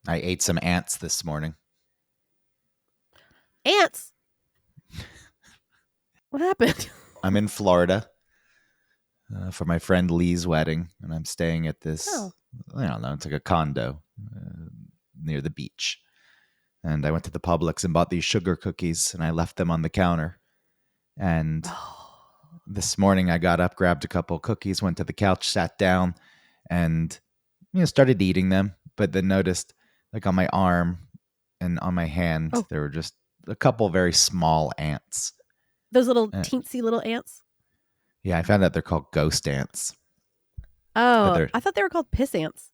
I ate some ants this morning. Ants? What happened? I'm in Florida for my friend Lee's wedding, and I'm staying at this, I don't know, it's like a condo near the beach. And I went to the Publix and bought these sugar cookies, and I left them on the counter. And this morning I got up, grabbed a couple cookies, went to the couch, sat down, and started eating them, but then noticed like on my arm and on my hand, there were just a couple very small ants. Those little teensy little ants? Yeah, I found out they're called ghost ants. Oh, I thought they were called piss ants.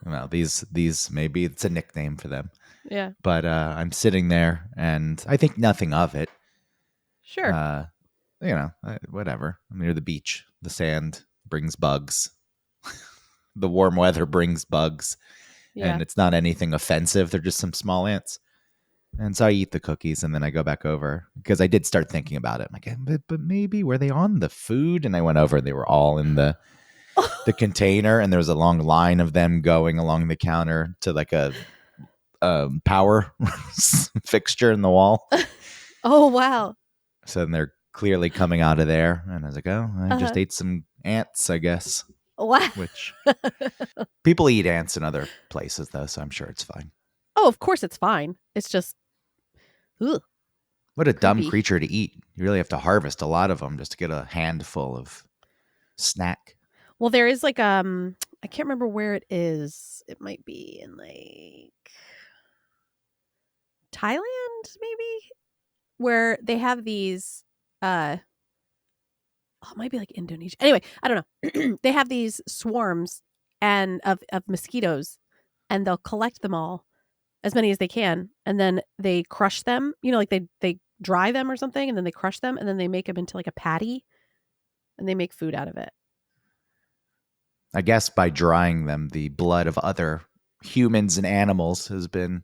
Well, these maybe it's a nickname for them. Yeah. But I'm sitting there and I think nothing of it. Sure. Whatever. I'm near the beach. The sand brings bugs. The warm weather brings bugs. Yeah. And it's not anything offensive. They're just some small ants. And so I eat the cookies and then I go back over because I did start thinking about it. I'm like, but maybe were they on the food? And I went over and they were all in the container, and there was a long line of them going along the counter to like a power fixture in the wall. Oh, wow. So then they're clearly coming out of there. And I was like, oh, I just ate some ants, I guess. Wow. Which people eat ants in other places, though, so I'm sure it's fine. Oh, of course it's fine. It's just, ugh. What a dumb creature to eat. You really have to harvest a lot of them just to get a handful of snack. Well, there is like, I can't remember where it is. It might be in like Thailand, maybe, where they have these, it might be like Indonesia. Anyway, I don't know. They have these swarms and of mosquitoes, and they'll collect them all, as many as they can, and then they crush them. Like they dry them or something, and then they crush them, and then they make them into like a patty, and they make food out of it. I guess by drying them, the blood of other humans and animals has been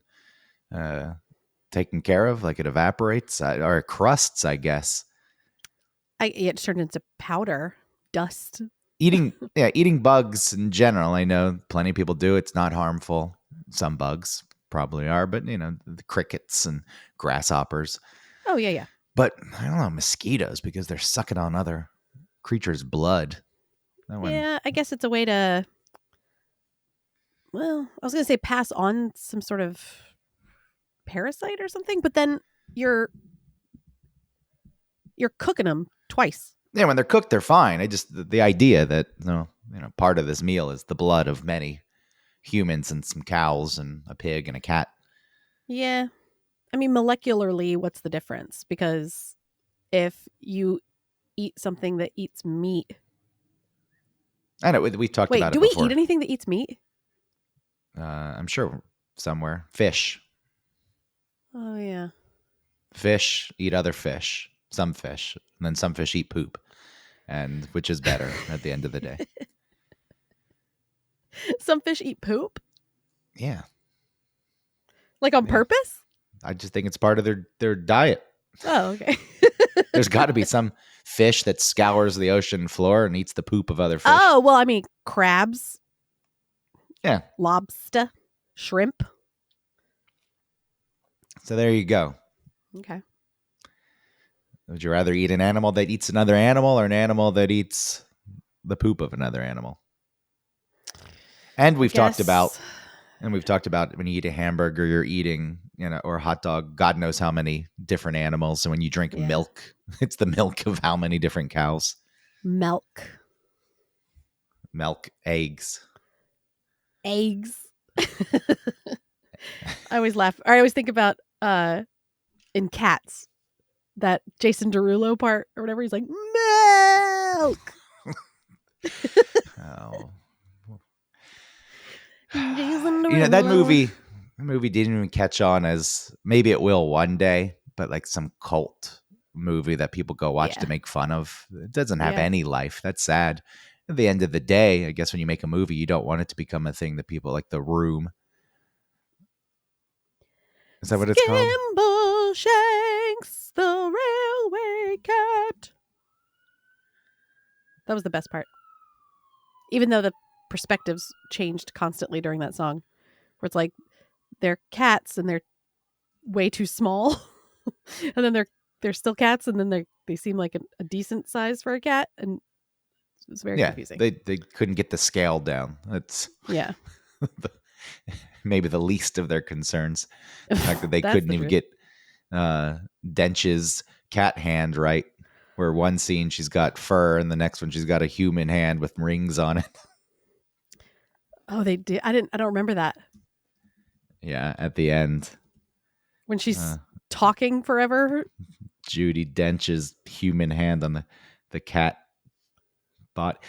taken care of, like it evaporates or it crusts, I guess. It turned into powder, dust. Eating bugs in general, I know plenty of people do. It's not harmful. Some bugs probably are, but the crickets and grasshoppers. Oh, yeah. But I don't know, mosquitoes, because they're sucking on other creatures' blood. Yeah, I guess it's a way to, well, I was going to say pass on some sort of parasite or something, but then you're cooking them twice. Yeah, when they're cooked, they're fine. I just, the idea that, part of this meal is the blood of many humans and some cows and a pig and a cat. Yeah. I mean, molecularly, what's the difference? Because if you eat something that eats meat. I know, we talked about it before. Wait, do we eat anything that eats meat? I'm sure somewhere. Fish. Oh, yeah. Fish eat other fish. Some fish. And then some fish eat poop. And which is better at the end of the day? Some fish eat poop? Yeah. Like on purpose? I just think it's part of their diet. Oh, okay. There's got to be some fish that scours the ocean floor and eats the poop of other fish. Oh, well, I mean, crabs. Yeah. Lobster. Shrimp. So there you go. Okay. Would you rather eat an animal that eats another animal or an animal that eats the poop of another animal? And we've talked about when you eat a hamburger, you're eating, or a hot dog, God knows how many different animals. So when you drink milk, it's the milk of how many different cows? Milk, eggs. I always laugh. Or I always think about in Cats, that Jason Derulo part or whatever. He's like, milk. Oh. Jason that movie didn't even catch on, as maybe it will one day, but like some cult movie that people go watch to make fun of. It doesn't have any life. That's sad. At the end of the day, I guess when you make a movie, you don't want it to become a thing that people like. The Room. Is that what it's called? Skimbleshanks, the railway cat. That was the best part. Even though the perspectives changed constantly during that song, where it's like they're cats and they're way too small, and then they're still cats, and then they seem like a decent size for a cat, and it's very confusing. They couldn't get the scale down. That's maybe the least of their concerns. The fact that they couldn't even get Dench's cat hand right. Where one scene she's got fur, and the next one she's got a human hand with rings on it. Oh, they did. I don't remember that. Yeah, at the end when she's talking forever. Judi Dench's human hand on the cat bot.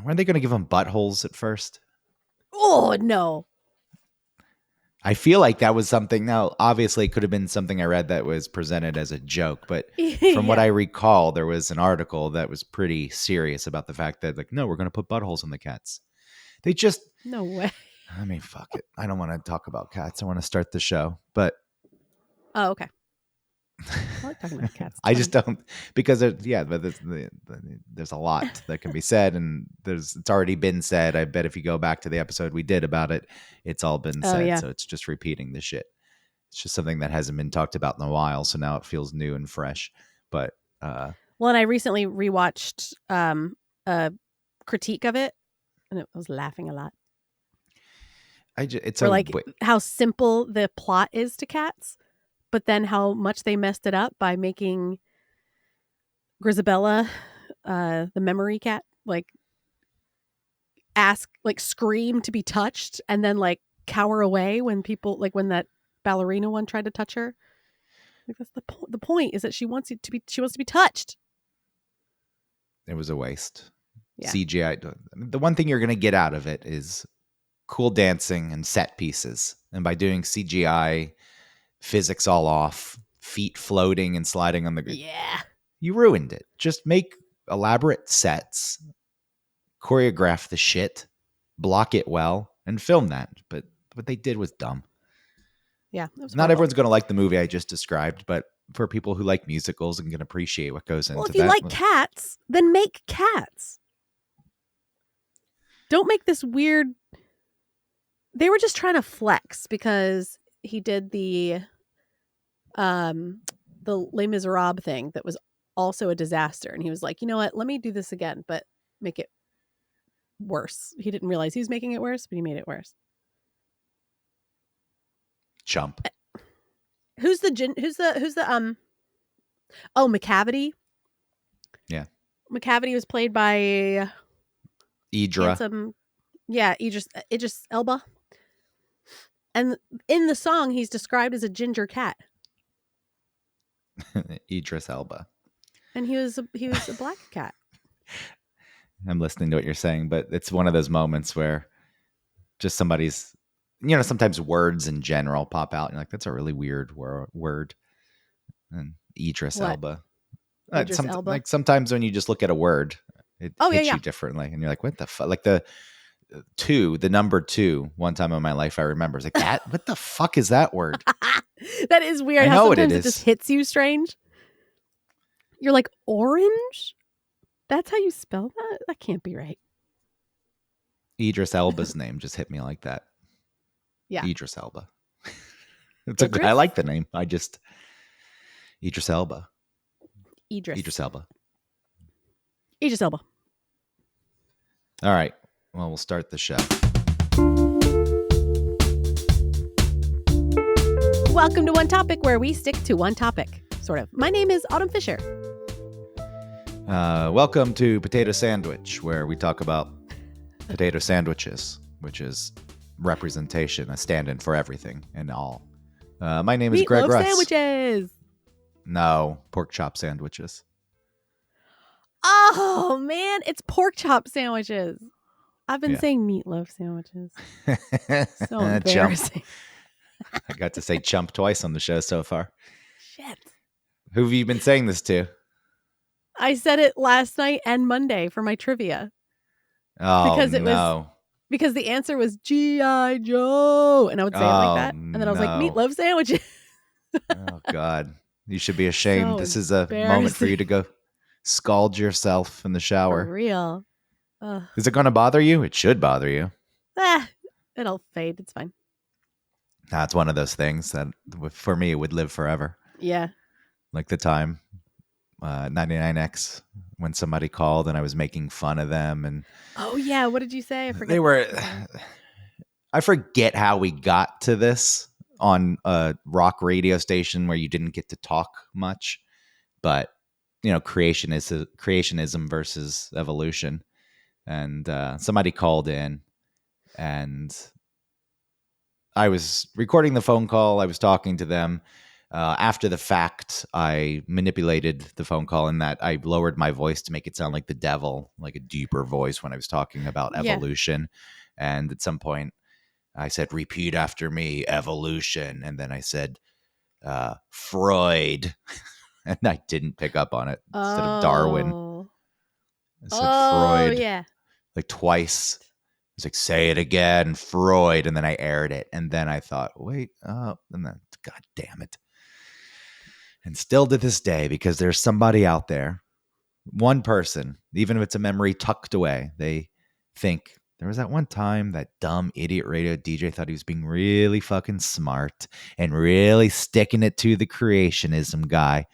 Weren't they going to give them buttholes at first? Oh no! I feel like that was something. Now, obviously, it could have been something I read that was presented as a joke, but from what I recall, there was an article that was pretty serious about the fact that, like, no, we're going to put buttholes on the cats. They just no way. I mean, fuck it. I don't want to talk about cats. I want to start the show, but oh, okay. I like talking about cats. I just don't because there's a lot that can be said, and it's already been said. I bet if you go back to the episode we did about it, it's all been said. Yeah. So it's just repeating the shit. It's just something that hasn't been talked about in a while, so now it feels new and fresh. But well, and I recently rewatched a critique of it, and I was laughing a lot. It's how simple the plot is to cats. But then how much they messed it up by making Grisabella, the memory cat, scream to be touched and then cower away when people, when that ballerina one tried to touch her. That's the point is that she wants to be touched. It was a waste. Yeah. CGI. The one thing you're going to get out of it is cool dancing and set pieces. And by doing CGI, physics all off, feet floating and sliding on the ground. Yeah. You ruined it. Just make elaborate sets, choreograph the shit, block it well, and film that. But what they did was dumb. Yeah. Not everyone's going to like the movie I just described, but for people who like musicals and can appreciate what goes into that. Well, if you like cats, then make cats. Don't make this weird... They were just trying to flex because he did the Les Miserables thing that was also a disaster, and he was like, you know what, let me do this again but make it worse. He didn't realize he was making it worse, but he made it worse. Chump. Who's the Macavity? Yeah, Macavity was played by Idris Elba. And in the song, he's described as a ginger cat. Idris Elba. And he was a black cat. I'm listening to what you're saying, but it's one of those moments where just somebody's, sometimes words in general pop out. And you're like, that's a really weird word. And Idris Elba. Elba. Like sometimes when you just look at a word, it hits you differently. And you're like, what the fuck? Like the number 2, one time in my life I remember. It's like, that, what the fuck is that word? That is weird. I know what it is. It just hits you strange. You're like, orange? That's how you spell that? That can't be right. Idris Elba's name just hit me like that. Yeah. Idris Elba. I like the name. Idris Elba. Idris Elba. Idris Elba. All right. Well, we'll start the show. Welcome to One Topic, where we stick to one topic, sort of. My name is Autumn Fisher. Welcome to Potato Sandwich, where we talk about potato sandwiches, which is representation, a stand-in for everything and all. My name is Greg Russ. Sandwiches. No, pork chop sandwiches. Oh, man, it's pork chop sandwiches. I've been saying meatloaf sandwiches. So embarrassing. I got to say chump twice on the show so far. Shit. Who have you been saying this to? I said it last night and Monday for my trivia. Oh, because the answer was G.I. Joe. And I would say it like that. And then I was like, meatloaf sandwiches. Oh, God. You should be ashamed. This is a moment for you to go scald yourself in the shower. For real. Is it going to bother you? It should bother you. It'll fade. It's fine. That's one of those things that for me would live forever. Yeah. Like the time 99X when somebody called and I was making fun of them. And oh, yeah. What did you say? I forget. They were, I forget how we got to this on a rock radio station where you didn't get to talk much, but creationism versus evolution. And somebody called in and I was recording the phone call. I was talking to them. After the fact, I manipulated the phone call in that I lowered my voice to make it sound like the devil, like a deeper voice when I was talking about evolution. Yeah. And at some point, I said, repeat after me, evolution. And then I said, Freud. And I didn't pick up on it instead of Darwin. I said Freud. Yeah. Like twice. I was like, say it again, Freud. And then I aired it. And then I thought, wait, and then, God damn it. And still to this day, because there's somebody out there, one person, even if it's a memory tucked away, they think there was that one time that dumb idiot radio DJ thought he was being really fucking smart and really sticking it to the creationism guy,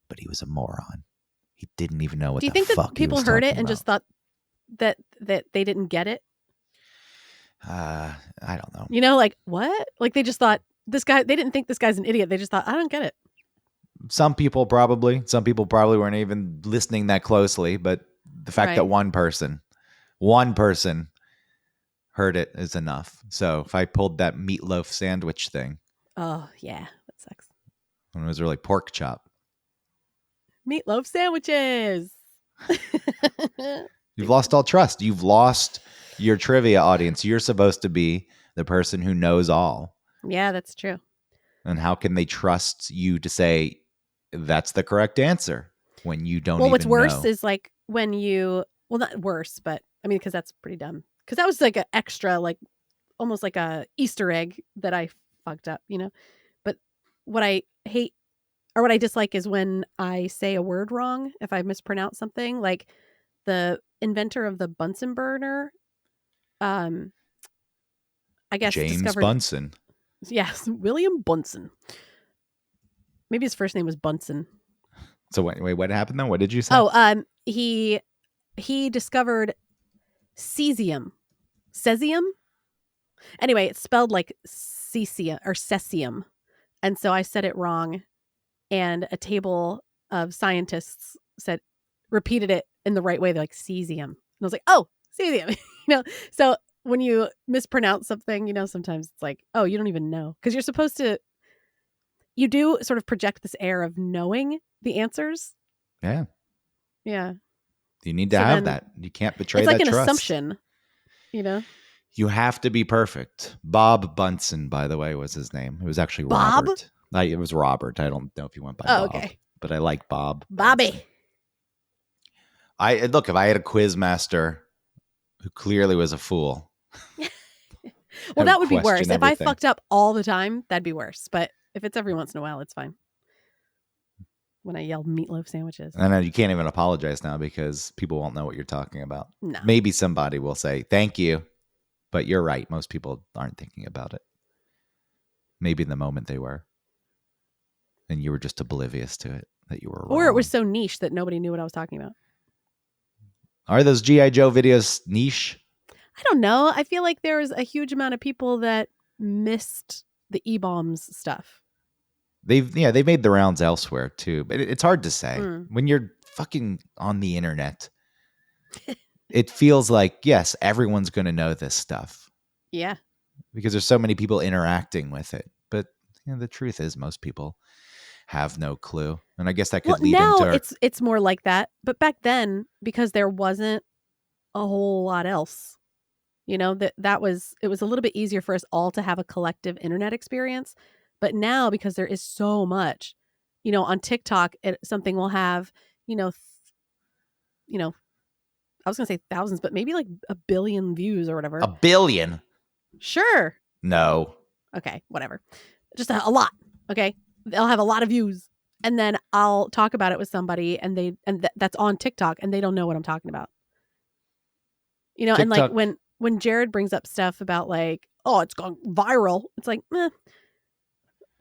but he was a moron. He didn't even know what the fuck he was talking about. Do you think that people heard it and just thought that they didn't get it? I don't know. You know, like what? Like they just thought this guy, they didn't think this guy's an idiot. They just thought, I don't get it. Some people probably weren't even listening that closely, but the fact that one person heard it is enough. So if I pulled that meatloaf sandwich thing. Oh, yeah. That sucks. When it was really pork chop. Meatloaf sandwiches. You've lost all trust. You've lost your trivia audience. You're supposed to be the person who knows all. Yeah, that's true. And how can they trust you to say that's the correct answer when you don't even know? Well, what's worse is like when you, well, not worse, but I mean, because that's pretty dumb. Because that was like an extra, like almost like a Easter egg that I fucked up, you know? But what I hate or what I dislike is when I say a word wrong, if I mispronounce something, like the inventor of the Bunsen burner, I guess James Bunsen. Yes, William Bunsen. Maybe his first name was Bunsen. So wait, what happened though? What did you say? Oh, he discovered cesium. Anyway, it's spelled like cesium or cesium. And so I said it wrong. And a table of scientists repeated it in the right way. They're like cesium. And I was like, oh, cesium. So when you mispronounce something, sometimes it's like, oh, you don't even know. Because you're supposed to, you do sort of project this air of knowing the answers. Yeah. Yeah. You need to have that. You can't betray that trust. It's like an assumption, You have to be perfect. Bob Bunsen, by the way, was his name. It was actually Bob? Robert. It was Robert. I don't know if he went by Bob. Okay. But I like Bob. Bobby. Look, if I had a quiz master who clearly was a fool. Well, that would be worse. Everything. If I fucked up all the time, that'd be worse. But if it's every once in a while, it's fine. When I yell meatloaf sandwiches. I know you can't even apologize now because people won't know what you're talking about. No. Maybe somebody will say, thank you. But you're right. Most people aren't thinking about it. Maybe in the moment they were. And you were just oblivious to it, that you were wrong. Or it was so niche that nobody knew what I was talking about. Are those G.I. Joe videos niche? I don't know. I feel like there was a huge amount of people that missed the E-bombs stuff. They've made the rounds elsewhere too, but it's hard to say. When you're fucking on the internet, it feels like, yes, everyone's going to know this stuff. Yeah. Because there's so many people interacting with it. But the truth is most people have no clue. And I guess that could lead now into it's more like that. But back then, because there wasn't a whole lot else, it was a little bit easier for us all to have a collective internet experience. But now, because there is so much, on TikTok, something will have, I was going to say thousands, but maybe like 1 billion views or whatever. 1 billion? Sure. No. Okay, whatever. Just a lot. Okay. They'll have a lot of views. And then I'll talk about it with somebody and that's on TikTok and they don't know what I'm talking about. TikTok. And like when Jared brings up stuff about like, oh, it's gone viral. It's like, I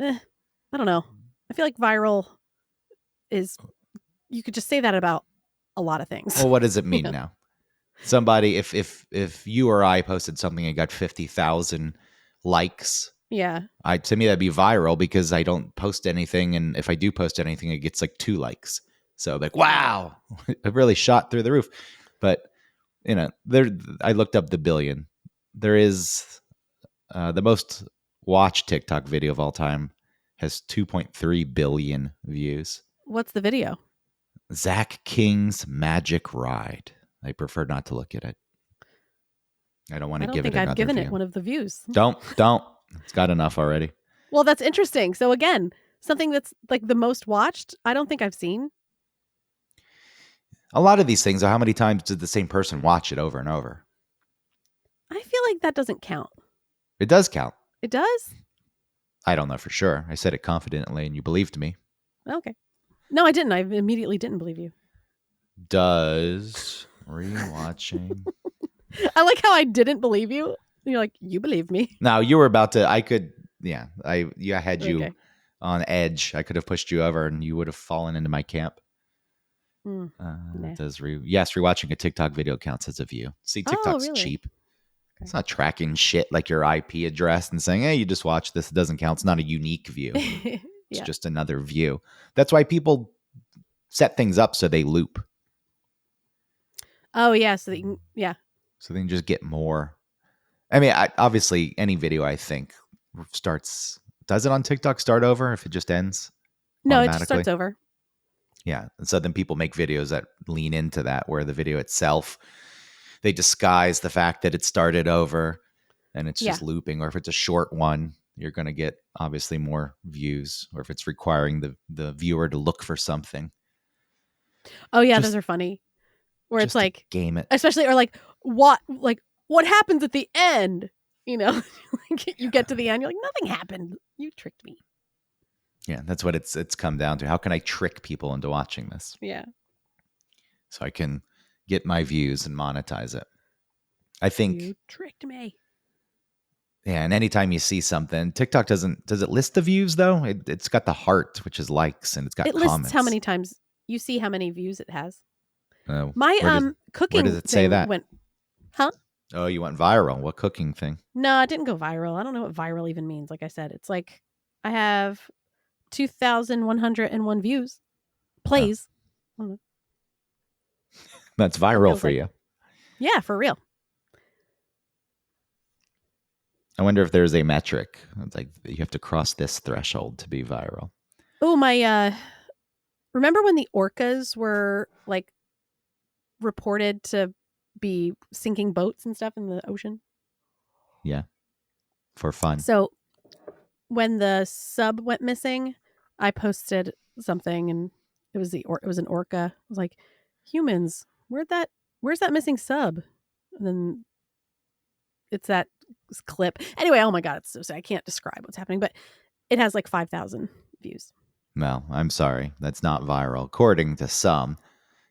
don't know. I feel like viral is, you could just say that about a lot of things. Well, what does it mean now? Somebody, if you or I posted something and got 50,000 likes, yeah, to me that'd be viral because I don't post anything, and if I do post anything, it gets like 2 likes. So like, wow, it really shot through the roof. But there, I looked up the billion. There is the most watched TikTok video of all time has 2.3 billion views. What's the video? Zach King's Magic Ride. I prefer not to look at it. I don't want to give it another I've given view. it one of the views. Don't. It's got enough already. Well, that's interesting. So again, something that's like the most watched, I don't think I've seen. A lot of these things are how many times did the same person watch it over and over? I feel like that doesn't count. It does count. It does? I don't know for sure. I said it confidently and you believed me. Okay. No, I didn't. I immediately didn't believe you. Does rewatching. I like how I didn't believe you. You're like, you believed me. No, you were about to. I had you on edge. I could have pushed you over and you would have fallen into my camp. Nah. Yes, rewatching a TikTok video counts as a view. See, TikTok's cheap. Okay. It's not tracking shit like your IP address and saying, hey, you just watched this. It doesn't count. It's not a unique view. It's just another view. That's why people set things up so they loop. Oh, yeah. So they can just get more. I mean, obviously, any video I think starts. Does it on TikTok start over if it just ends? No, it just starts over. Yeah. And so then people make videos that lean into that, where the video itself, they disguise the fact that it started over and it's just looping. Or if it's a short one, you're going to get obviously more views. Or if it's requiring the viewer to look for something. Oh, yeah. Those are funny. Where it's like, game it. Especially, or like, what happens at the end? You get to the end, you're like, nothing happened. You tricked me. Yeah, that's what it's come down to. How can I trick people into watching this? Yeah. So I can get my views and monetize it. I think you tricked me. Yeah, and anytime you see something, TikTok does it list the views though? It's got the heart, which is likes, and it's got comments. It lists how many times you see how many views it has. My cooking. Where does it say that? Huh? Oh, you went viral. What cooking thing? No, it didn't go viral. I don't know what viral even means. Like I said, it's like I have 2,101 views. Plays. Oh. That's viral for you. Yeah, for real. I wonder if there's a metric. It's like you have to cross this threshold to be viral. Oh, remember when the orcas were like reported to be sinking boats and stuff in the ocean? Yeah. For fun. So when the sub went missing, I posted something and it was an orca. I was like, humans, where's that missing sub? And then it's that clip. Anyway, oh my God, it's so sad. I can't describe what's happening, but it has like 5,000 views. Well, I'm sorry. That's not viral. According to some,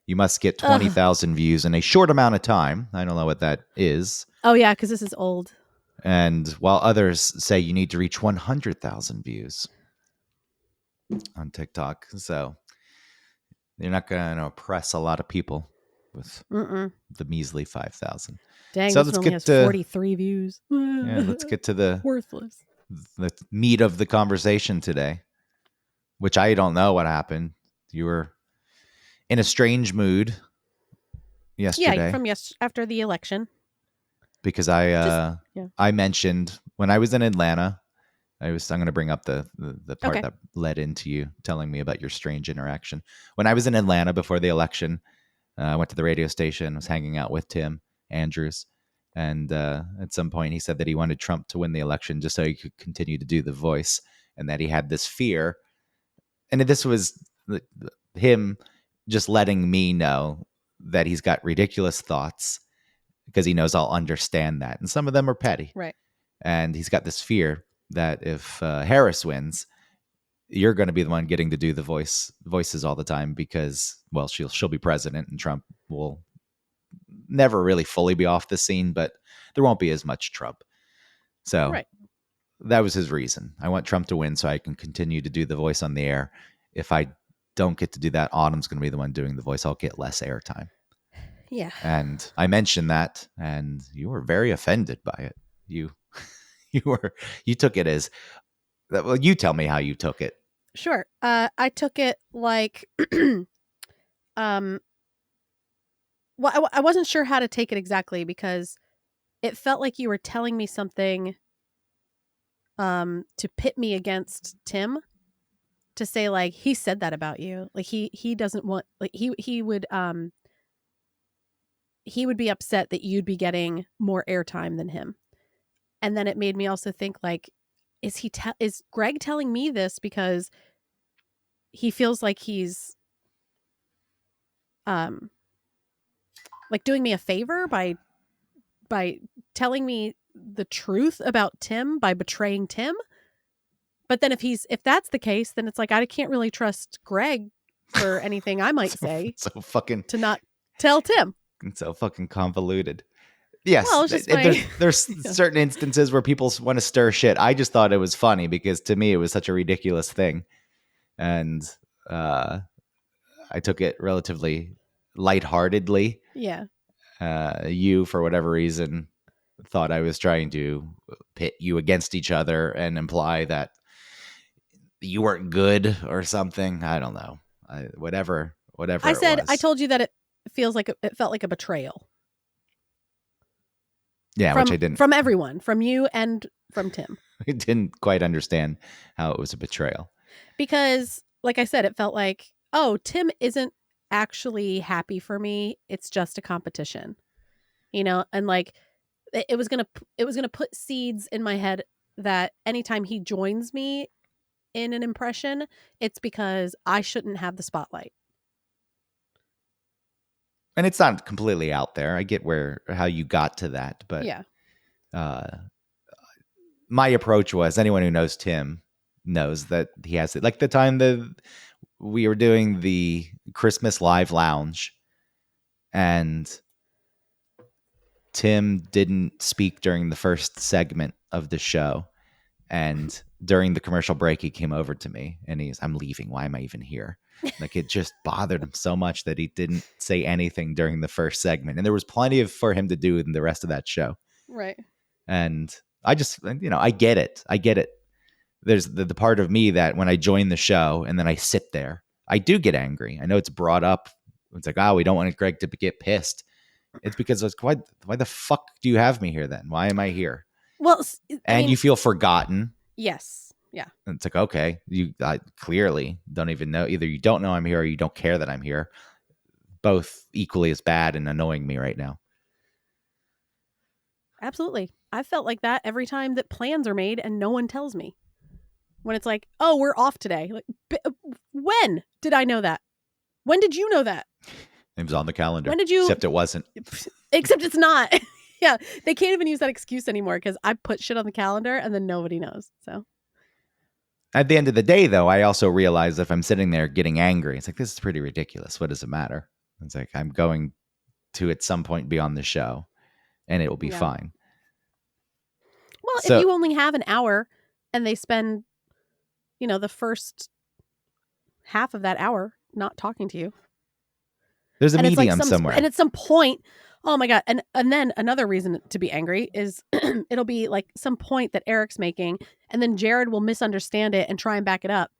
you must get 20,000 views in a short amount of time. I don't know what that is. Oh, yeah, because this is old. And while others say you need to reach 100,000 views on TikTok. So you're not going to oppress a lot of people with the measly 5,000. Dang, so this only has 43 views. Yeah, let's get to the worthless. The meat of the conversation today, which I don't know what happened. You were in a strange mood yesterday. Yeah, from after the election. Because I mentioned when I was in Atlanta, I'm going to bring up the part that led into you telling me about your strange interaction. When I was in Atlanta before the election, I went to the radio station, was hanging out with Tim Andrews. And at some point he said that he wanted Trump to win the election just so he could continue to do The Voice, and that he had this fear. And this was him just letting me know that he's got ridiculous thoughts because he knows I'll understand that. And some of them are petty. Right. And he's got this fear that if Harris wins, you're going to be the one getting to do the voices all the time because, well, she'll be president and Trump will never really fully be off the scene, but there won't be as much Trump. So Right. that was his reason. I want Trump to win so I can continue to do the voice on the air. If I don't get to do that, Autumn's going to be the one doing the voice. I'll get less airtime. Yeah. And I mentioned that, and you were very offended by it. You took it as, well, you tell me how you took it. Sure. I took it like, well, I wasn't sure how to take it exactly because it felt like you were telling me something to pit me against Tim, to say like he said that about you, like he doesn't want, like he would be upset that you'd be getting more airtime than him. And then it made me also think like, is Greg telling me this because he feels like he's like doing me a favor by telling me the truth about Tim, by betraying Tim? But then if that's the case, then it's like I can't really trust Greg for anything I might say. So fucking to not tell Tim. It's so fucking convoluted. Yes, well, it's just there's certain instances where people want to stir shit. I just thought it was funny because to me it was such a ridiculous thing, and I took it relatively lightheartedly. Yeah. You, for whatever reason, thought I was trying to pit you against each other and imply that you weren't good or something. I don't know. Whatever. I said, I told you that it felt like a betrayal. Yeah, which I didn't. From everyone, from you and from Tim. I didn't quite understand how it was a betrayal. Because, like I said, it felt like, oh, Tim isn't actually happy for me. It's just a competition. And like it was gonna put seeds in my head that anytime he joins me in an impression, it's because I shouldn't have the spotlight. And it's not completely out there. I get how you got to that, but yeah. My approach was, anyone who knows Tim knows that he has it. Like the time that we were doing the Christmas live lounge, and Tim didn't speak during the first segment of the show, and during the commercial break, he came over to me and I'm leaving. Why am I even here? Like it just bothered him so much that he didn't say anything during the first segment. And there was plenty for him to do in the rest of that show. Right. And I just, I get it. There's the part of me that when I join the show and then I sit there, I do get angry. I know it's brought up. It's like, we don't want Greg to get pissed. It's because it's why the fuck do you have me here then? Why am I here? Well, you feel forgotten. Yes. Yeah. And it's like, okay, you clearly don't even know. Either you don't know I'm here or you don't care that I'm here. Both equally as bad and annoying me right now. Absolutely. I felt like that every time that plans are made and no one tells me. When it's like, oh, we're off today. Like, when did I know that? When did you know that? It was on the calendar. When did you? Except it wasn't. Except it's not. Yeah. They can't even use that excuse anymore because I put shit on the calendar and then nobody knows. So. At the end of the day, though, I also realize if I'm sitting there getting angry, it's like, this is pretty ridiculous. What does it matter? It's like, I'm going to at some point be on the show and it will be fine. Well, if you only have an hour and they spend, the first half of that hour not talking to you. There's a medium somewhere. And at some point, oh my God. And then another reason to be angry is it'll be like some point that Eric's making, and then Jared will misunderstand it and try and back it up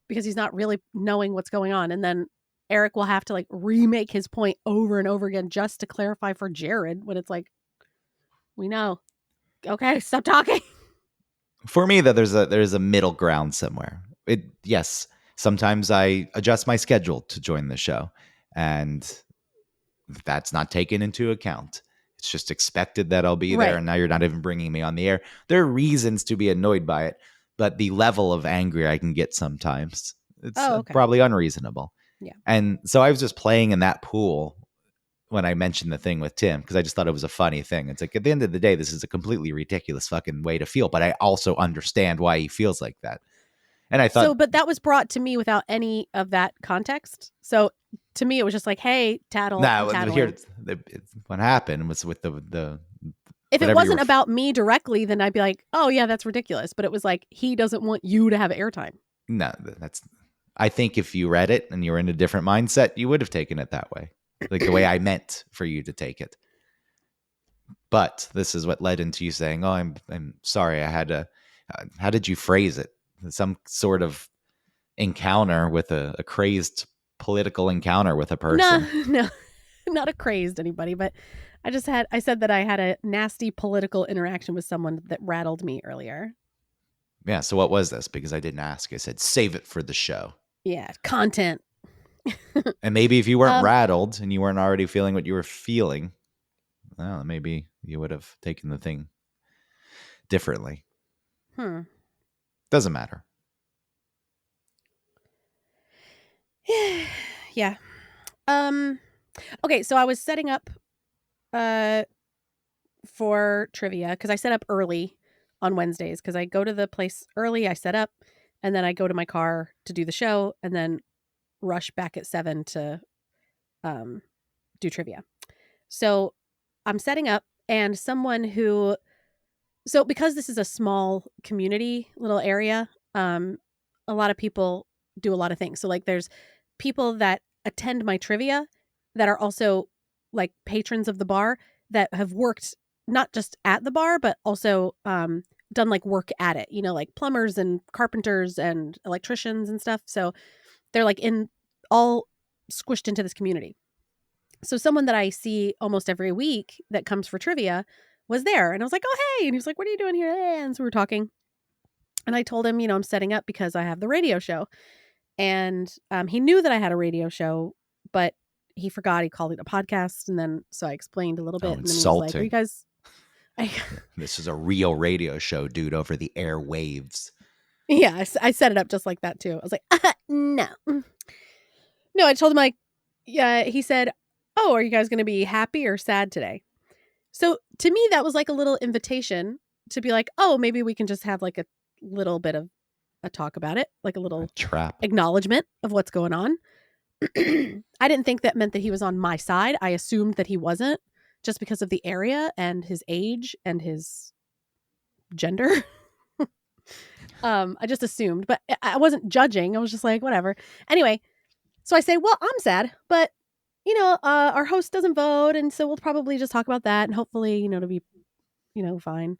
because he's not really knowing what's going on. And then Eric will have to like remake his point over and over again just to clarify for Jared when it's like, we know. Okay, stop talking. For me, though, there's a middle ground somewhere. Yes, sometimes I adjust my schedule to join the show, and that's not taken into account. It's just expected that I'll be there, and now you're not even bringing me on the air. There are reasons to be annoyed by it, but the level of angry I can get sometimes, it's probably unreasonable. Yeah. And so I was just playing in that pool when I mentioned the thing with Tim, because I just thought it was a funny thing. It's like, at the end of the day, this is a completely ridiculous fucking way to feel, but I also understand why he feels like that. And I thought, but that was brought to me without any of that context. So to me, it was just like, hey, tattle. Here, what happened was with the If it wasn't about me directly, then I'd be like, oh yeah, that's ridiculous. But it was like, he doesn't want you to have airtime. No, I think if you read it and you were in a different mindset, you would have taken it that way. Like the way I meant for you to take it. But this is what led into you saying, oh, I'm sorry. I had to, how did you phrase it? Some sort of encounter with a crazed political encounter with a person. No, not a crazed anybody, but I said that I had a nasty political interaction with someone that rattled me earlier. Yeah. So what was this? Because I didn't ask. I said, save it for the show. Yeah. Content. And maybe if you weren't rattled and you weren't already feeling what you were feeling, well, maybe you would have taken the thing differently. Doesn't matter. Yeah. Okay, so I was setting up for trivia because I set up early on Wednesdays because I go to the place early, I set up, and then I go to my car to do the show and then rush back at 7 to do trivia. So I'm setting up, and because this is a small community, little area, a lot of people do a lot of things. So like there's people that attend my trivia that are also like patrons of the bar that have worked not just at the bar, but also done like work at it, like plumbers and carpenters and electricians and stuff. So they're like all squished into this community. So someone that I see almost every week that comes for trivia was there. And I was like, oh, hey. And he was like, what are you doing here? And so we were talking. And I told him, I'm setting up because I have the radio show. And he knew that I had a radio show, but he forgot. He called it a podcast. And then so I explained a little bit. Oh, and then he was like, are you guys... This is a real radio show, dude, over the airwaves. Yeah, I set it up just like that, too. I was like, no. No, I told him, yeah, he said, oh, are you guys going to be happy or sad today? So to me, that was like a little invitation to be like, oh, maybe we can just have like a little bit of a talk about it, like a little trap acknowledgement of what's going on. I didn't think that meant that he was on my side. I assumed that he wasn't just because of the area and his age and his gender. I just assumed, but I wasn't judging. I was just like, whatever. Anyway, so I say, well, I'm sad, but our host doesn't vote. And so we'll probably just talk about that and hopefully, to be, fine.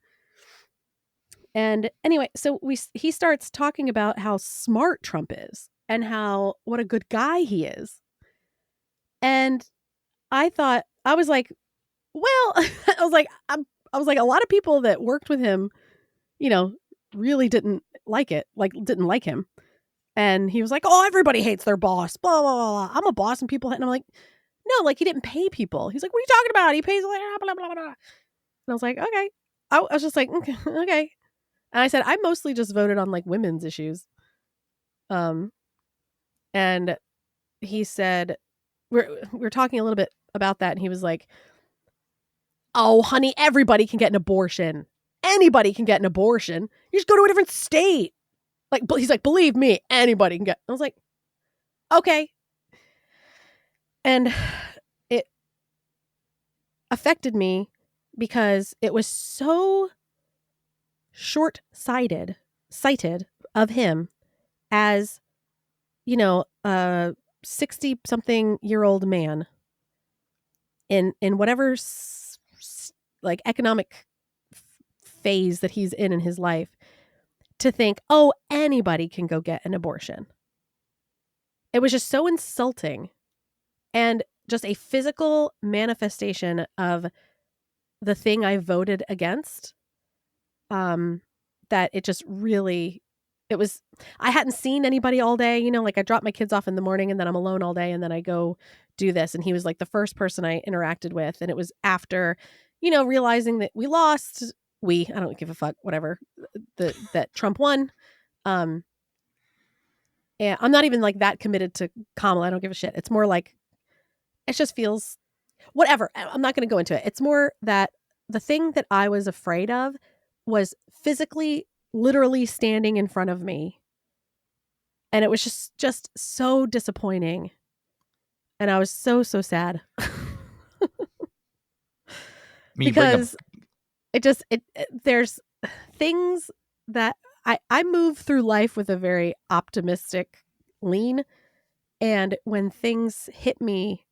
And anyway, so he starts talking about how smart Trump is and what a good guy he is. And I was like, well, I was like, a lot of people that worked with him, really didn't like him. And he was like, oh, everybody hates their boss, blah, blah, blah, blah. I'm a boss and people hate. And I'm like, no, like he didn't pay people. He's like, what are you talking about? He pays blah, blah, blah, blah. And I was like, okay. I was just like, okay. And I said, I mostly just voted on like women's issues. And he said, we're talking a little bit about that. And he was like, oh, honey, everybody can get an abortion. Anybody can get an abortion. You just go to a different state. Like, he's like, believe me, anybody can get. I was like, okay. And it affected me because it was so short-sighted of him as, a 60-something-year-old man in whatever like economic phase that he's in his life, to think, oh, anybody can go get an abortion. It was just so insulting and just a physical manifestation of the thing I voted against. That it just really, I hadn't seen anybody all day, like I drop my kids off in the morning and then I'm alone all day and then I go do this. And he was like the first person I interacted with. And it was after, realizing that we lost. I don't give a fuck, whatever, that Trump won. And I'm not even like that committed to Kamala. I don't give a shit. It's more like, it just feels whatever. I'm not going to go into it. It's more that the thing that I was afraid of was physically, literally standing in front of me. And it was just so disappointing. And I was so sad. Because there's things that I move through life with a very optimistic lean. And when things hit me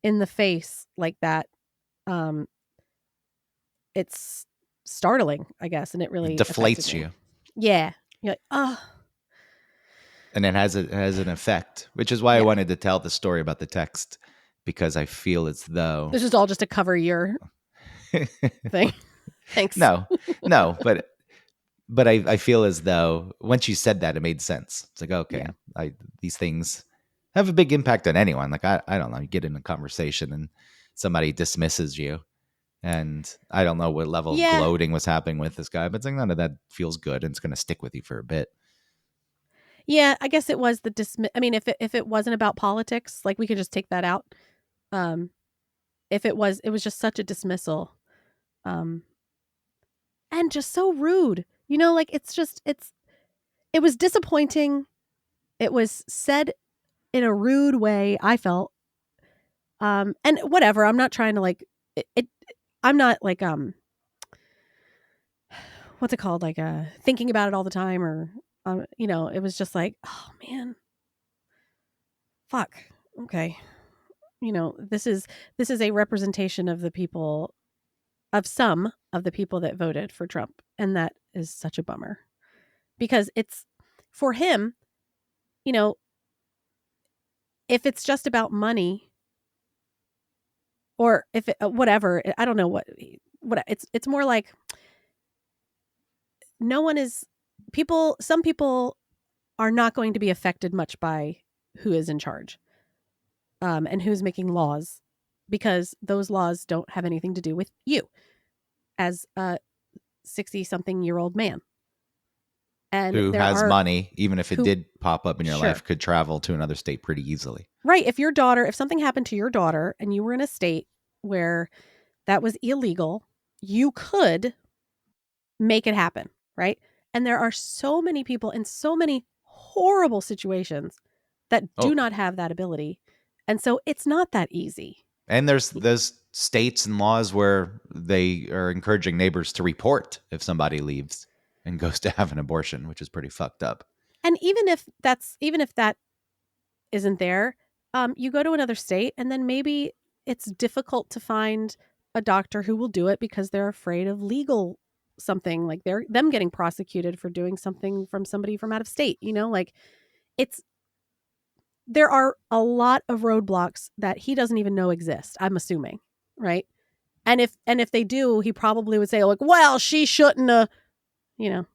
in the face like that, it's startling, I guess. And it It really affected deflates me. you. Yeah. You're like, oh, And it has an effect, which is why I yeah. wanted to tell the story about the text, because I feel as though This is all just to cover your thing. Thanks. no, but I feel as though once you said that, it made sense. It's like, okay, Yeah. these things have a big impact on anyone. Like, I don't know, you get in a conversation and somebody dismisses you, and I don't know what level of Yeah. gloating was happening with this guy, but it's like, none of that feels good, and it's going to stick with you for a bit. Yeah, I guess it was the dismiss. I mean, if it wasn't about politics, like we could just take that out. If it was just such a dismissal, and just so rude. You know, like it was disappointing. It was said in a rude way, I felt. And whatever. I'm not trying to like it. I'm not like what's it called? Like thinking about it all the time, or you know, it was just like, oh man, fuck. Okay. You know, this is a representation of the people, of some of the people that voted for Trump, and that is such a bummer, because it's for him, you know, if it's just about money, or if it, whatever, I don't know what it's more like no one is people some people are not going to be affected much by who is in charge, and who's making laws, because those laws don't have anything to do with you as a 60-something-year-old man. And Who there has are money, even if it who did pop up in your sure. life, could travel to another state pretty easily. Right. If something happened to your daughter and you were in a state where that was illegal, you could make it happen, right? And there are so many people in so many horrible situations that do not have that ability. And so it's not that easy. And there's those states and laws where they are encouraging neighbors to report if somebody leaves and goes to have an abortion, which is pretty fucked up. And even if that isn't there, you go to another state, and then maybe it's difficult to find a doctor who will do it because they're afraid of legal something, like them getting prosecuted for doing something from somebody from out of state. You know, like there are a lot of roadblocks that he doesn't even know exist, I'm assuming, right? And if they do, he probably would say, like, well, she shouldn't have, you know.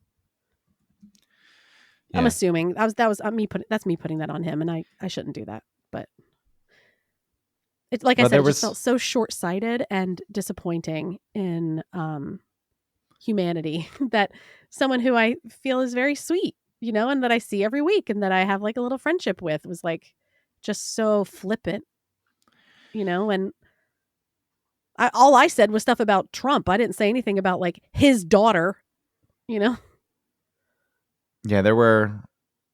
Yeah. I'm assuming that's me putting that on him, and I shouldn't do that. But it's like I said, it just felt so short-sighted and disappointing in humanity that someone who I feel is very sweet, you know, and that I see every week and that I have like a little friendship with, was like just so flippant, you know. And all I said was stuff about Trump. I didn't say anything about like his daughter, you know. Yeah, there were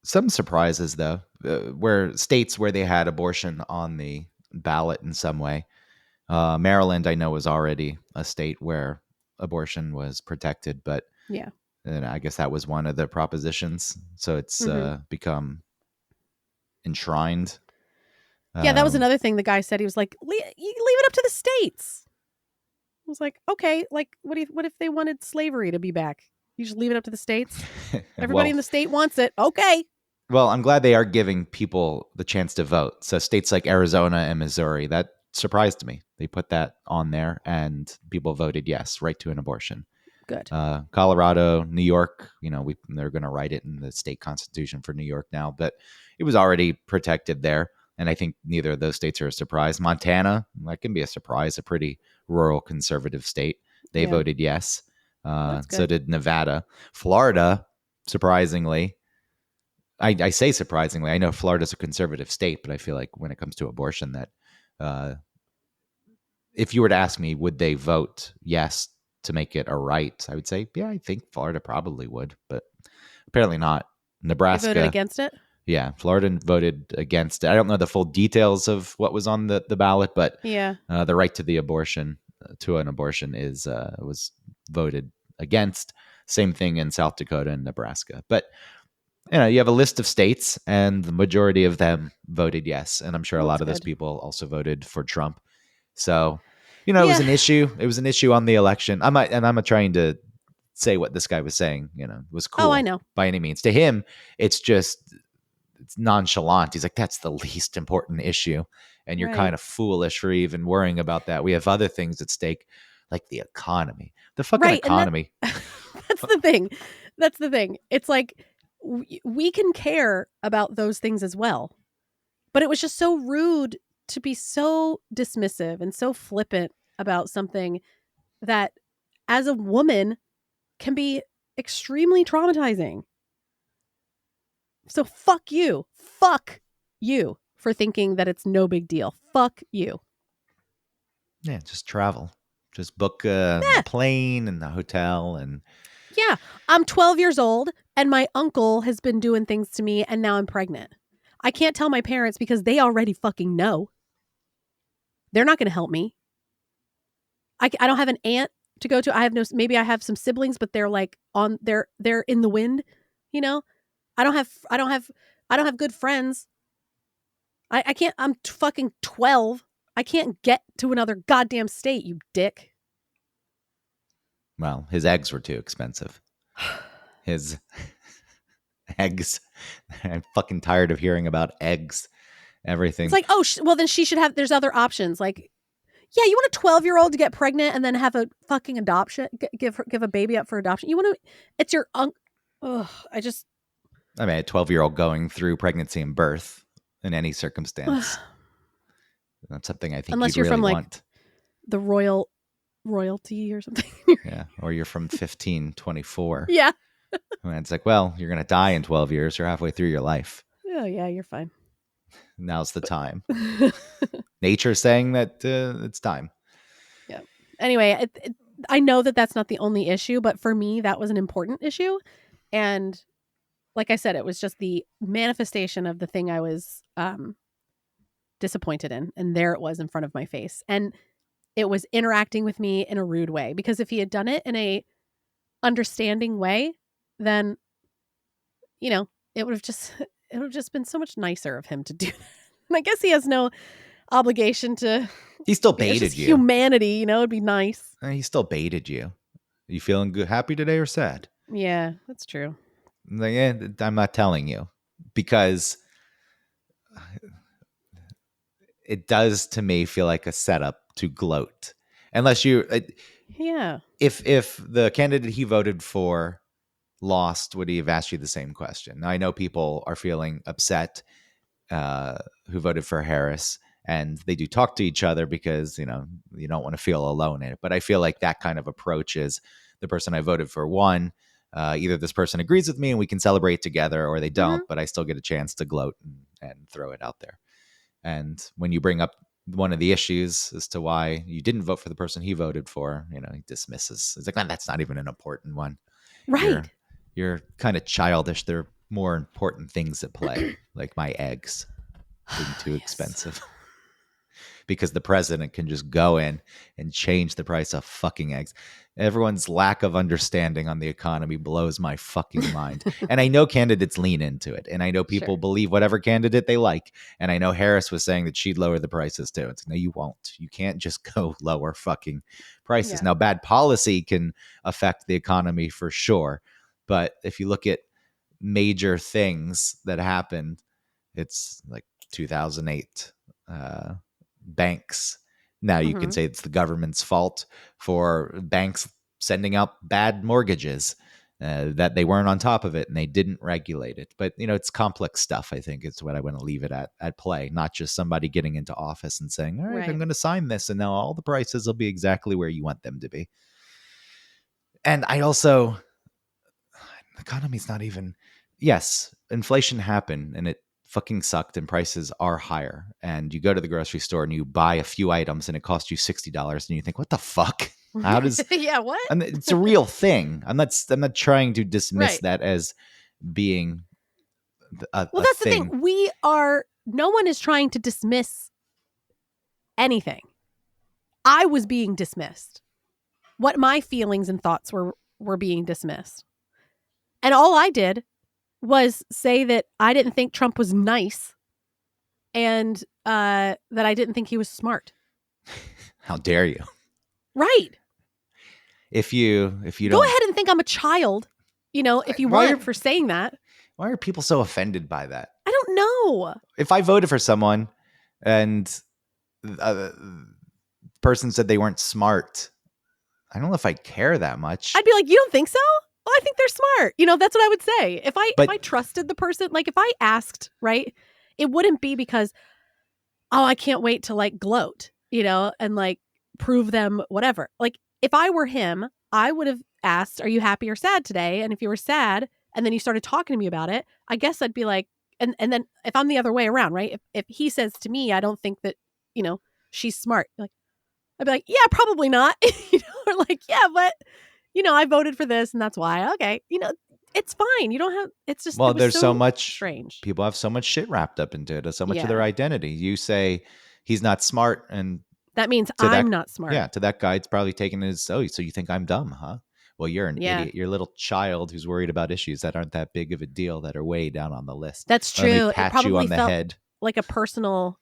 some surprises though, where states where they had abortion on the ballot in some way. Maryland, I know, was already a state where abortion was protected, but yeah, and I guess that was one of the propositions. So it's become enshrined. Yeah, that was another thing the guy said. He was like, leave it up to the states. I was like, okay, like what if they wanted slavery to be back? You just leave it up to the states. Everybody in the state wants it. Okay. Well, I'm glad they are giving people the chance to vote. So states like Arizona and Missouri, that surprised me. They put that on there and people voted yes, right to an abortion. Good. Colorado, New York, you know, they're going to write it in the state constitution for New York now, but it was already protected there. And I think neither of those states are a surprise. Montana, that can be a surprise, a pretty rural conservative state. They voted yes. So did Nevada. Florida, surprisingly, I say surprisingly, I know Florida's a conservative state, but I feel like when it comes to abortion, that if you were to ask me, would they vote yes to make it a right? I would say, yeah, I think Florida probably would, but apparently not. Nebraska voted against it. Yeah, Florida voted against it. I don't know the full details of what was on the ballot, but yeah, the right to an abortion is was voted against. Same thing in South Dakota and Nebraska. But you have a list of states, and the majority of them voted yes. And I'm sure a lot of those people also voted for Trump. So, it was an issue. It was an issue on the election. I'm not trying to say what this guy was saying, was cool. Oh, I know. By any means. To him, it's nonchalant. He's like, that's the least important issue. And you're kind of foolish for even worrying about that. We have other things at stake, like the economy. The fucking economy. That's the thing. That's the thing. It's like, we can care about those things as well. But it was just so rude to be so dismissive and so flippant about something that, as a woman, can be extremely traumatizing. So fuck you. Fuck you for thinking that it's no big deal. Fuck you. Yeah, just travel. Just book the plane and the hotel and... Yeah, I'm 12 years old and my uncle has been doing things to me and now I'm pregnant. I can't tell my parents because they already fucking know. They're not going to help me. I don't have an aunt to go to. Maybe I have some siblings, but they're like they're in the wind, I don't have good friends. I can't, I'm fucking 12. I can't get to another goddamn state, you dick. Well, his eggs were too expensive. His eggs. I'm fucking tired of hearing about eggs. Everything. It's like, well, then she should have, there's other options. Like, yeah, you want a 12-year-old to get pregnant and then have a fucking adoption, give a baby up for adoption. You want to, it's your uncle. A 12-year-old going through pregnancy and birth in any circumstance. That's something I think unless you'd you're really from want. The royalty or something. Yeah, or you're from 1524. Yeah. And it's like, well, you're going to die in 12 years. You're halfway through your life. Oh, yeah, you're fine. Now's the time. Nature's saying that it's time. Yeah. Anyway, I know that that's not the only issue, but for me, that was an important issue. And like I said, it was just the manifestation of the thing I was disappointed in. And there it was in front of my face. And it was interacting with me in a rude way. Because if he had done it in a understanding way, then, it would have just been so much nicer of him to do that. And I guess he has no obligation to. He still baited you. Humanity, it'd be nice. He still baited you. Are you feeling good, happy today or sad? Yeah, that's true. Like, I'm not telling you because it does to me feel like a setup to gloat. Unless you, yeah. If the candidate he voted for lost, would he have asked you the same question? Now, I know people are feeling upset who voted for Harris, and they do talk to each other because you don't want to feel alone in it. But I feel like that kind of approach is the person I voted for won. Either this person agrees with me and we can celebrate together, or they don't, but I still get a chance to gloat and throw it out there. And when you bring up one of the issues as to why you didn't vote for the person he voted for, he dismisses. It's like, man, that's not even an important one. Right. You're kind of childish. There are more important things at play, like my eggs being too expensive. Because the president can just go in and change the price of fucking eggs. Everyone's lack of understanding on the economy blows my fucking mind. And I know candidates lean into it. And I know people believe whatever candidate they like. And I know Harris was saying that she'd lower the prices too. It's no, you won't. You can't just go lower fucking prices. Yeah. Now, bad policy can affect the economy for sure. But if you look at major things that happened, it's like 2008, banks. Now you can say it's the government's fault for banks sending out bad mortgages, that they weren't on top of it and they didn't regulate it. But, it's complex stuff, I think, is what I want to leave it at play, not just somebody getting into office and saying, all right, I'm going to sign this and now all the prices will be exactly where you want them to be. And I also, the economy's not even, yes, inflation happened and it fucking sucked and prices are higher. And you go to the grocery store and you buy a few items and it costs you $60 and you think, what the fuck? How does yeah, what? And it's a real thing. I'm not trying to dismiss that as being that's the thing. No one is trying to dismiss anything. I was being dismissed. what my feelings and thoughts were being dismissed. And all I did was say that I didn't think Trump was nice and that I didn't think he was smart. How dare you? Right. If you Go don't ahead and think I'm a child, if you want for saying that. Why are people so offended by that? I don't know. If I voted for someone and the person said they weren't smart, I don't know if I care that much. I'd be like, you don't think so? Well, I think they're smart. That's what I would say. If I trusted the person, like if I asked, right, it wouldn't be because, I can't wait to like gloat, and like prove them whatever. Like if I were him, I would have asked, are you happy or sad today? And if you were sad and then you started talking to me about it, I guess I'd be like, and then if I'm the other way around, right? If he says to me, I don't think that, she's smart. Like, I'd be like, yeah, probably not. Or like, yeah, but, I voted for this and that's why. Okay. It's fine. You don't have, it's just, there's so much strange. People have so much shit wrapped up into it, so much of Yeah. their identity. You say he's not smart, and that means I'm not smart. Yeah. To that guy, it's probably taken as, so you think I'm dumb, huh? Well, you're an idiot. You're a little child who's worried about issues that aren't that big of a deal, that are way down on the list. That's true. Pat it probably you on the felt head. like a personal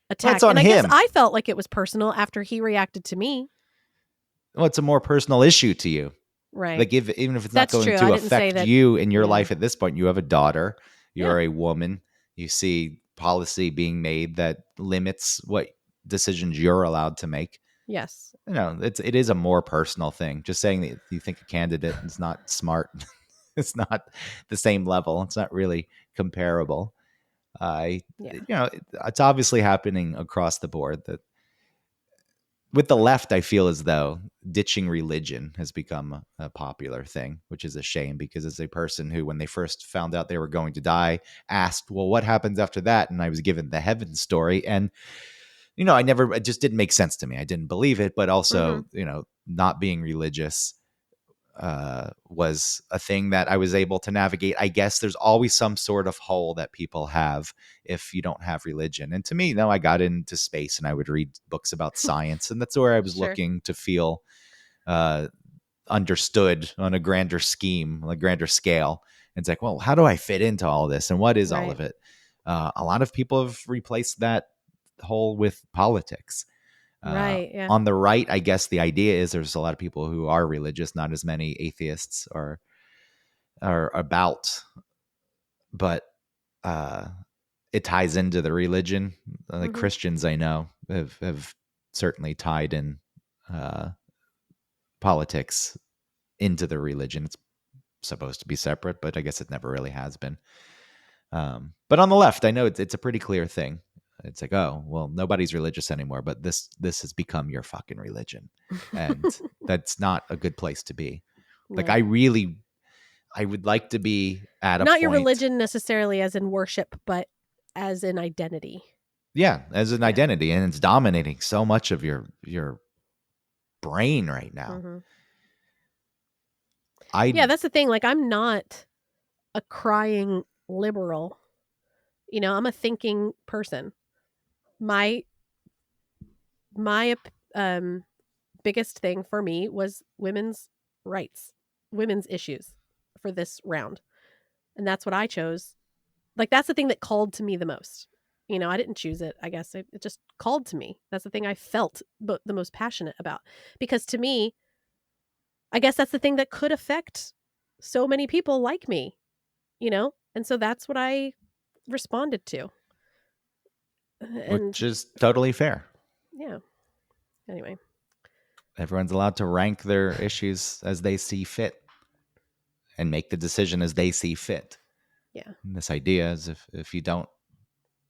attack. That's on and I him. guess I felt like it was personal after he reacted to me. Well, it's a more personal issue to you. Right. Like even if it's That's not going true. to affect you in your life at this point, you have a daughter, you're a woman, you see policy being made that limits what decisions you're allowed to make. Yes. It is a more personal thing. Just saying that you think a candidate is not smart, it's not the same level. It's not really comparable. It's obviously happening across the board that with the left, I feel as though ditching religion has become a popular thing, which is a shame, because as a person who, when they first found out they were going to die, asked, well, what happens after that? And I was given the heaven story. And, it just didn't make sense to me. I didn't believe it, but also, not being religious was a thing that I was able to navigate. I guess there's always some sort of hole that people have if you don't have religion. And to me, I got into space and I would read books about science, and that's where I was looking to feel understood on a grander scheme, on a grander scale. And it's like, well, how do I fit into all this? And what is all of it? A lot of people have replaced that hole with politics. Right. Yeah. On the right, I guess the idea is there's a lot of people who are religious, not as many atheists are about, but it ties into the religion. Like Christians I know have certainly tied in politics into the religion. It's supposed to be separate, but I guess it never really has been. But on the left, I know it's a pretty clear thing. It's like, oh, well, nobody's religious anymore, but this has become your fucking religion. And that's not a good place to be. Like, I would like to be at a not point, your religion necessarily as in worship, but as an identity. Yeah, as an identity. And it's dominating so much of your brain right now. That's the thing. Like, I'm not a crying liberal. I'm a thinking person. My biggest thing for me was women's rights, women's issues for this round. And that's what I chose. Like, that's the thing that called to me the most. I didn't choose it. I guess it just called to me. That's the thing I felt the most passionate about. Because to me, I guess that's the thing that could affect so many people like me, And so that's what I responded to. Which is totally fair. Yeah. Anyway. Everyone's allowed to rank their issues as they see fit and make the decision as they see fit. Yeah. And this idea is if you don't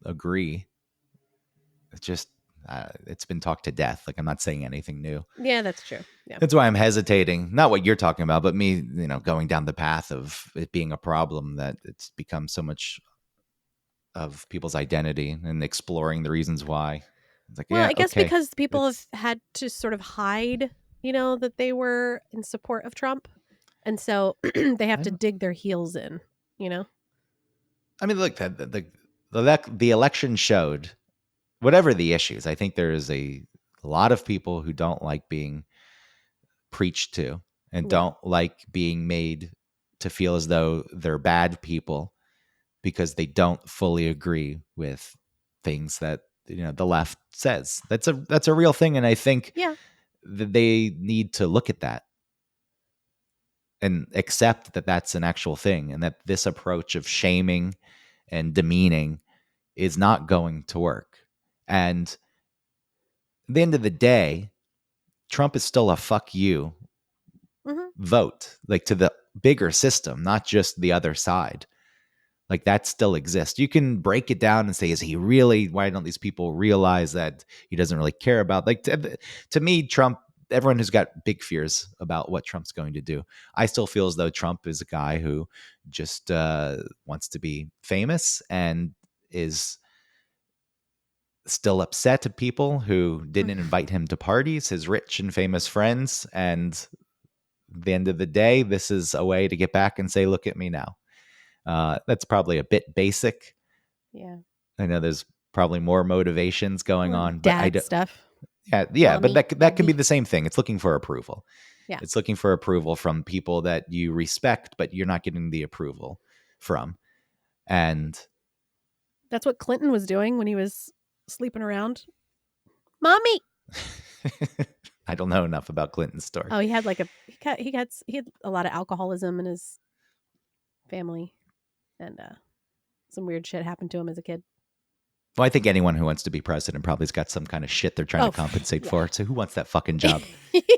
agree, it's just, it's been talked to death. Like, I'm not saying anything new. Yeah, that's true. Yeah. That's why I'm hesitating. Not what you're talking about, but me, going down the path of it being a problem that it's become so much of people's identity and exploring the reasons why. It's like, I guess because people have had to sort of hide, that they were in support of Trump. And so they have to dig their heels in, I mean, look, the election showed, whatever the issues, I think there is a lot of people who don't like being preached to and don't like being made to feel as though they're bad people because they don't fully agree with things that the left says. That's a real thing, and I think that they need to look at that and accept that that's an actual thing, and that this approach of shaming and demeaning is not going to work. And at the end of the day, Trump is still a fuck you vote, like, to the bigger system, not just the other side. Like, that still exists. You can break it down and say, is he really, why don't these people realize that he doesn't really care about, like, to me, Trump, everyone who's got big fears about what Trump's going to do, I still feel as though Trump is a guy who just wants to be famous and is still upset at people who didn't invite him to parties, his rich and famous friends. And at the end of the day, this is a way to get back and say, look at me now. That's probably a bit basic. Yeah. I know there's probably more motivations going on, but dad stuff. Yeah, but that can be the same thing. It's looking for approval. Yeah. It's looking for approval from people that you respect, but you're not getting the approval from. And that's what Clinton was doing when he was sleeping around. Mommy. I don't know enough about Clinton's story. Oh, he had he had a lot of alcoholism in his family, and some weird shit happened to him as a kid. Well, I think anyone who wants to be president probably has got some kind of shit they're trying to compensate for. So who wants that fucking job?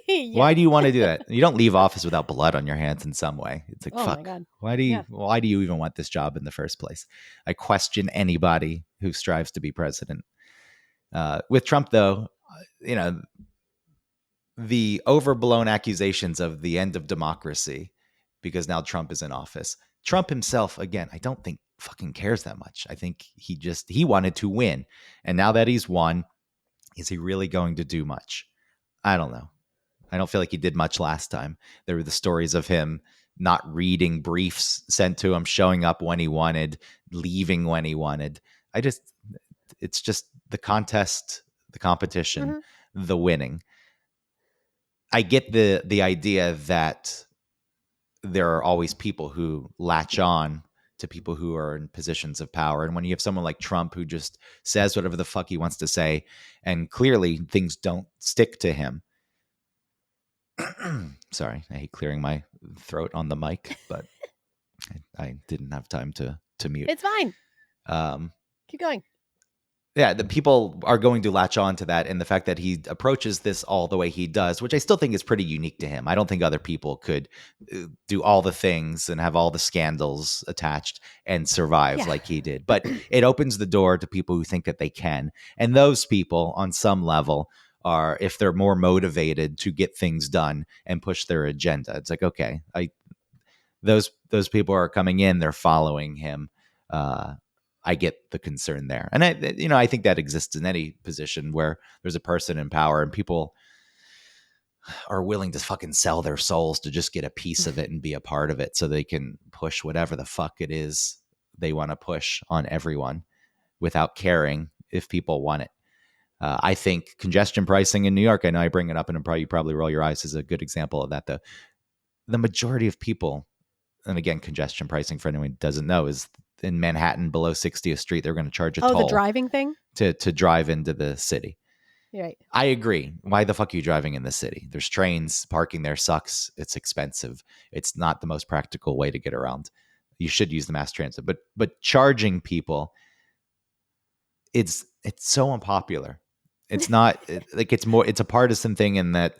Why do you want to do that? You don't leave office without blood on your hands in some way. It's like, fuck. My God. Why do you even want this job in the first place? I question anybody who strives to be president. With Trump, though, the overblown accusations of the end of democracy because now Trump is in office. Trump himself, again, I don't think fucking cares that much. I think he wanted to win. And now that he's won, is he really going to do much? I don't know. I don't feel like he did much last time. There were the stories of him not reading briefs sent to him, showing up when he wanted, leaving when he wanted. It's just the contest, the competition, the winning. I get the idea that there are always people who latch on to people who are in positions of power. And when you have someone like Trump who just says whatever the fuck he wants to say, and clearly things don't stick to him. Sorry, I hate clearing my throat on the mic, but I didn't have time to mute. It's fine. Keep going. Yeah, the people are going to latch on to that, and the fact that he approaches this all the way he does, which I still think is pretty unique to him. I don't think other people could do all the things and have all the scandals attached and survive like he did. But it opens the door to people who think that they can. And those people, on some level, are, if they're more motivated to get things done and push their agenda, it's like, okay, those people are coming in, they're following him. I get the concern there. And I think that exists in any position where there's a person in power and people are willing to fucking sell their souls to just get a piece of it and be a part of it so they can push whatever the fuck it is they want to push on everyone without caring if people want it. I think congestion pricing in New York, I know I bring it up and you probably roll your eyes, is a good example of that. The majority of people, and again, congestion pricing, for anyone who doesn't know, is in Manhattan below 60th Street, they're going to charge a toll. The driving thing? To drive into the city. Right. I agree. Why the fuck are you driving in the city? There's trains. Parking there sucks. It's expensive. It's not the most practical way to get around. You should use the mass transit. But charging people, it's so unpopular. It's not it's a partisan thing in that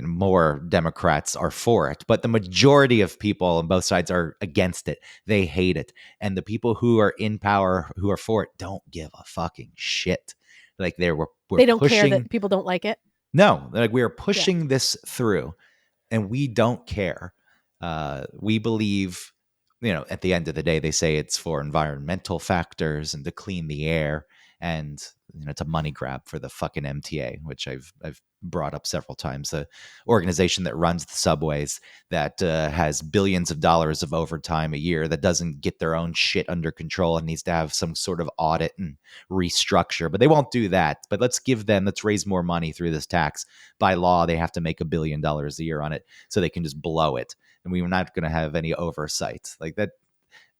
more Democrats are for it, but the majority of people on both sides are against it. They hate it. And the people who are in power, who are for it, don't give a fucking shit. Like they don't care that people don't like it. No, like we are pushing this through and we don't care. We believe, at the end of the day, they say it's for environmental factors and to clean the air. and it's a money grab for the fucking MTA, which I've brought up several times. The organization that runs the subways that has billions of dollars of overtime a year, that doesn't get their own shit under control and needs to have some sort of audit and restructure. But they won't do that. But let's raise more money through this tax. By law, they have to make $1 billion a year on it, so they can just blow it. And we're not going to have any oversight like that.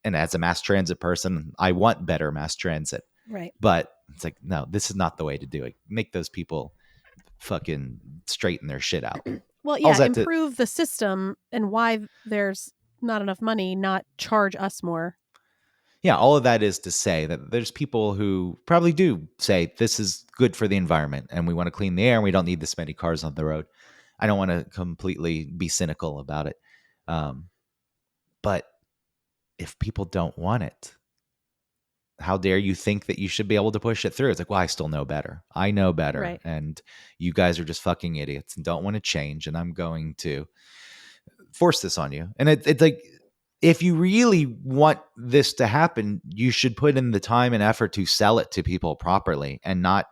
And as a mass transit person, I want better mass transit. Right. But it's like, no, this is not the way to do it. Make those people fucking straighten their shit out. Well, yeah, improve the system, and why there's not enough money, not charge us more. Yeah, all of that is to say that there's people who probably do say this is good for the environment and we want to clean the air and we don't need this many cars on the road. I don't want to completely be cynical about it. But if people don't want it, how dare you think that you should be able to push it through? It's like, well, I still know better. I know better. Right. And you guys are just fucking idiots and don't want to change. And I'm going to force this on you. And it's like, if you really want this to happen, you should put in the time and effort to sell it to people properly and not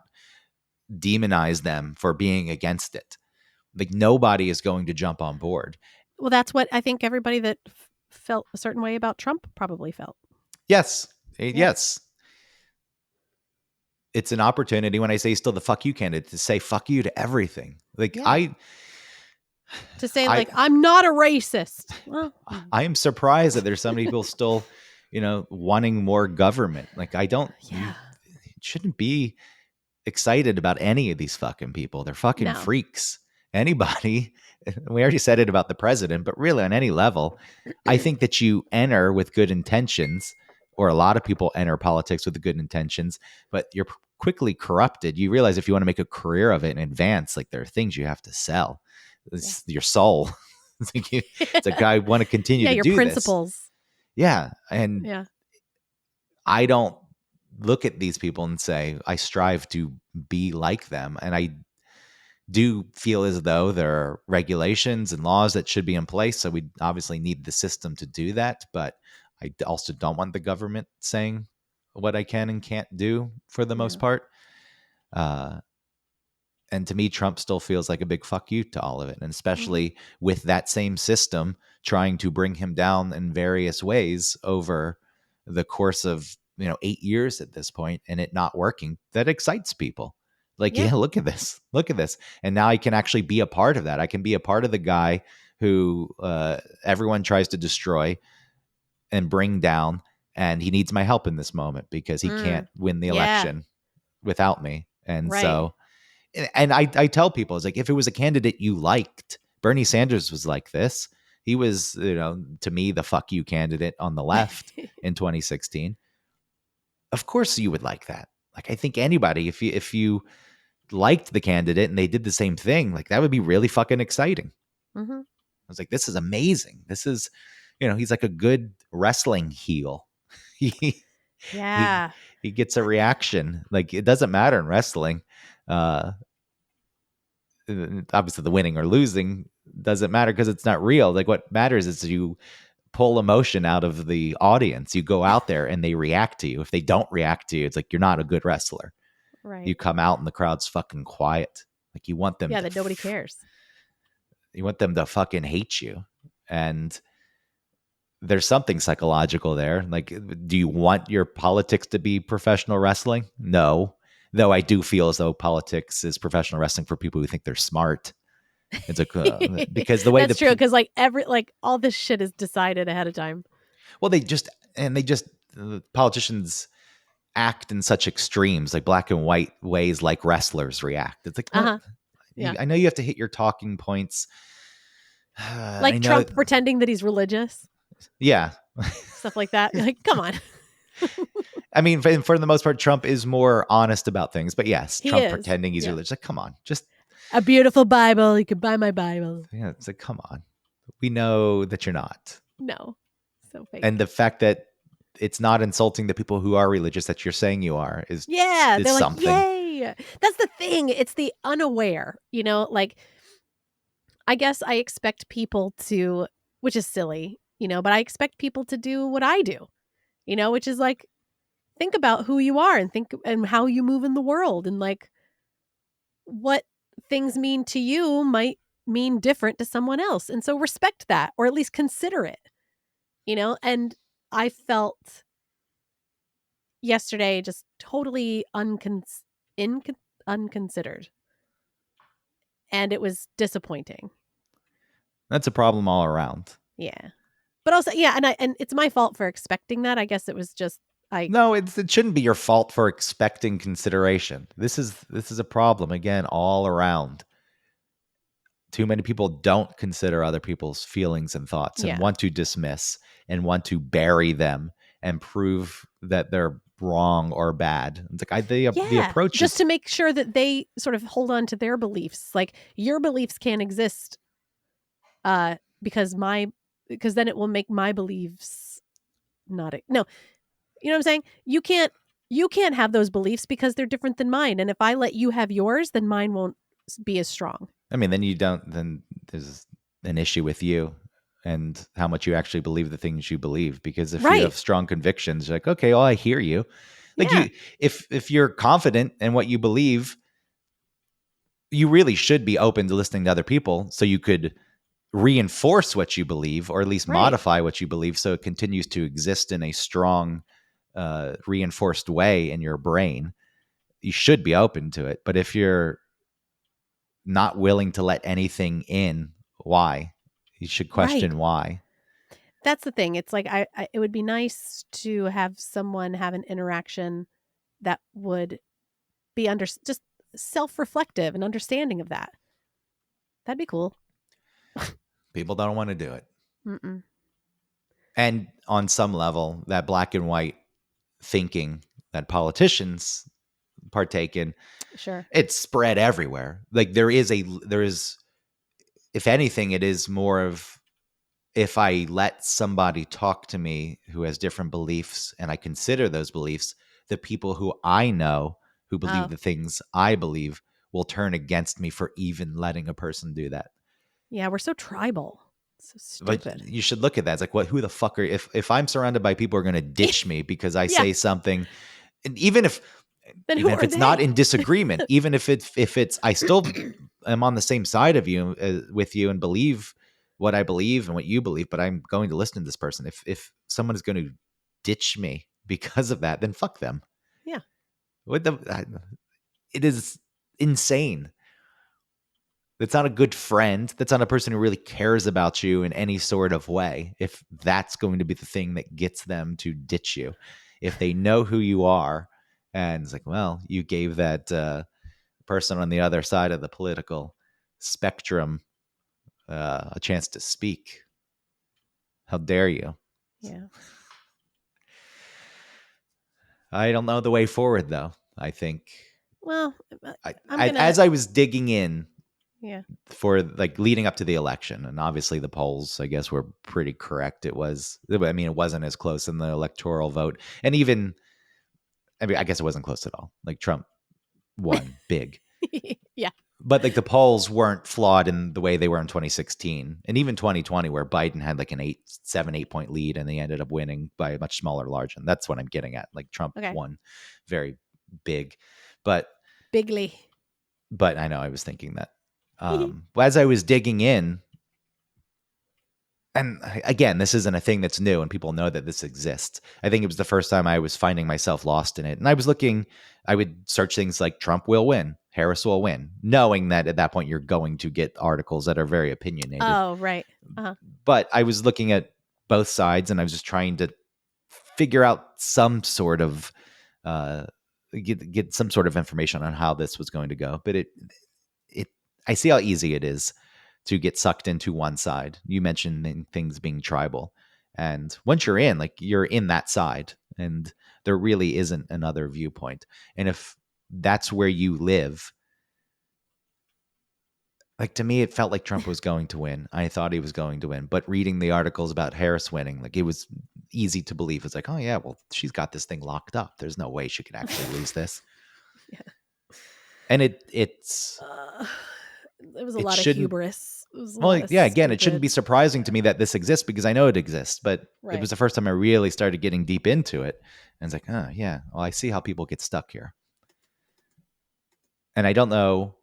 demonize them for being against it. Like, nobody is going to jump on board. Well, that's what I think everybody that felt a certain way about Trump probably felt. Yes. Yeah. Yes. It's an opportunity, when I say still the fuck you candidate, to say fuck you to everything. Like, yeah. To say, like, I'm not a racist. Well, I am surprised that there's so many people still, wanting more government. Like, I don't, you shouldn't be excited about any of these fucking people. They're fucking freaks. Anybody, we already said it about the president, but really on any level, I think that you enter with good intentions, or a lot of people enter politics with good intentions, but you're quickly corrupted. You realize if you want to make a career of it and advance, like, there are things you have to sell. It's your soul. It's like, I want to continue to do your principles. This. Yeah. And I don't look at these people and say, I strive to be like them. And I do feel as though there are regulations and laws that should be in place. So we obviously need the system to do that. But I also don't want the government saying what I can and can't do for the most part. And to me, Trump still feels like a big fuck you to all of it. And especially with that same system trying to bring him down in various ways over the course of, 8 years at this point, and it not working, that excites people. Like, look at this. Look at this. And now I can actually be a part of that. I can be a part of the guy who everyone tries to destroy and bring down. And he needs my help in this moment because he can't win the election without me. And so... And I tell people, it's like, if it was a candidate you liked, Bernie Sanders was like this. He was, to me, the fuck you candidate on the left in 2016. Of course you would like that. Like, I think anybody, if you liked the candidate and they did the same thing, like, that would be really fucking exciting. I was like, this is amazing. This is, he's like a good wrestling heel. He gets a reaction. Like, it doesn't matter in wrestling. Obviously the winning or losing doesn't matter because it's not real. Like, what matters is you pull emotion out of the audience. You go out there and they react to you. If they don't react to you, it's like, you're not a good wrestler. Right. You come out and the crowd's fucking quiet. Like, you want them that nobody cares. You want them to fucking hate you. And there's something psychological there. Like, do you want your politics to be professional wrestling? No. Though I do feel as though politics is professional wrestling for people who think they're smart. It's like, because the way that's true. Because all this shit is decided ahead of time. Well, politicians act in such extremes, like black and white ways, like wrestlers react. It's like, I know you have to hit your talking points. Like Trump pretending that he's religious. Yeah. Stuff like that. You're like, come on. I mean, for the most part, Trump is more honest about things. But yes, Trump pretending he's religious. Like, come on, just a beautiful Bible. You can buy my Bible. Yeah, it's like, come on. We know that you're not. No, so fake. And the fact that it's not insulting the people who are religious that you're saying you are is they're something. Like, yay! That's the thing. It's the unaware. Like, I guess I expect people to, which is silly, but I expect people to do what I do, which is like, think about who you are and think and how you move in the world, and like what things mean to you might mean different to someone else. And so respect that, or at least consider it, And I felt yesterday just totally unconsidered. And it was disappointing. That's a problem all around. Yeah. But also, yeah, and it's my fault for expecting that. I guess it was just No, it shouldn't be your fault for expecting consideration. This is a problem again all around. Too many people don't consider other people's feelings and thoughts and want to dismiss and want to bury them and prove that they're wrong or bad. It's like the approach just to make sure that they sort of hold on to their beliefs. Like your beliefs can't exist because then it will make my beliefs no. You know what I'm saying? You can't have those beliefs because they're different than mine. And if I let you have yours, then mine won't be as strong. I mean, then there's an issue with you and how much you actually believe the things you believe. Because if you have strong convictions, you're like, okay, well, I hear you. Like if you're confident in what you believe, you really should be open to listening to other people so you could reinforce what you believe, or at least modify what you believe so it continues to exist in a strong, reinforced way in your brain. You should be open to it. But if you're not willing to let anything in, why? You should question why. That's the thing. It's like it would be nice to have someone have an interaction that would be just self-reflective and understanding of that. That'd be cool. People don't want to do it. Mm-mm. And on some level, that black and white thinking that politicians partake in, it's spread everywhere. Like there is, if anything, it is more of, if I let somebody talk to me who has different beliefs and I consider those beliefs, the people who I know who believe the things I believe will turn against me for even letting a person do that. Yeah, we're so tribal. So stupid. But you should look at that. It's like, who the fuck are, if I'm surrounded by people who are going to ditch me because I say something, and even if it's not in disagreement, even if it's, I still am on the same side of you, with you, and believe what I believe and what you believe, but I'm going to listen to this person. If someone is going to ditch me because of that, then fuck them. Yeah. It is insane. That's not a good friend. That's not a person who really cares about you in any sort of way. If that's going to be the thing that gets them to ditch you, if they know who you are, and it's like, well, you gave that person on the other side of the political spectrum a chance to speak. How dare you? Yeah. I don't know the way forward, though. I think. Well, as I was digging in, for like leading up to the election, and obviously the polls, I guess, were pretty correct. It wasn't as close in the electoral vote, and even, I guess it wasn't close at all. Like Trump won big. Yeah. But like the polls weren't flawed in the way they were in 2016 and even 2020, where Biden had like an 8 point lead and they ended up winning by a much smaller margin. That's what I'm getting at. Like Trump won very big, but bigly. But I know I was thinking that as I was digging in, and again, this isn't a thing that's new and people know that this exists. I think it was the first time I was finding myself lost in it. And I would search things like Trump will win, Harris will win, knowing that at that point you're going to get articles that are very opinionated. Oh, right. Uh-huh. But I was looking at both sides and I was just trying to figure out some sort of, get some sort of information on how this was going to go. But I see how easy it is to get sucked into one side. You mentioned things being tribal. And once you're in that side, and there really isn't another viewpoint. And if that's where you live, like to me, it felt like Trump was going to win. I thought he was going to win. But reading the articles about Harris winning, like it was easy to believe. It's like, oh yeah, well, she's got this thing locked up. There's no way she could actually lose this. Yeah. And it was a lot of hubris. Again, it shouldn't be surprising to me that this exists because I know it exists, but it was the first time I really started getting deep into it. And it's like, oh yeah, well, I see how people get stuck here. And I don't know,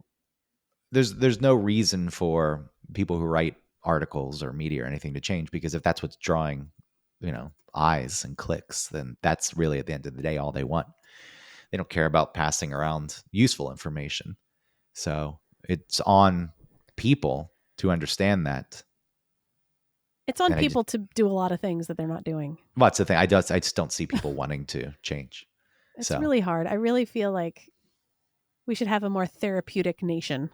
there's no reason for people who write articles or media or anything to change, because if that's what's drawing, eyes and clicks, then that's really at the end of the day all they want. They don't care about passing around useful information. So it's on people to understand that. It's on people to do a lot of things that they're not doing. What's the thing? I just don't see people wanting to change. It's really hard. I really feel like we should have a more therapeutic nation.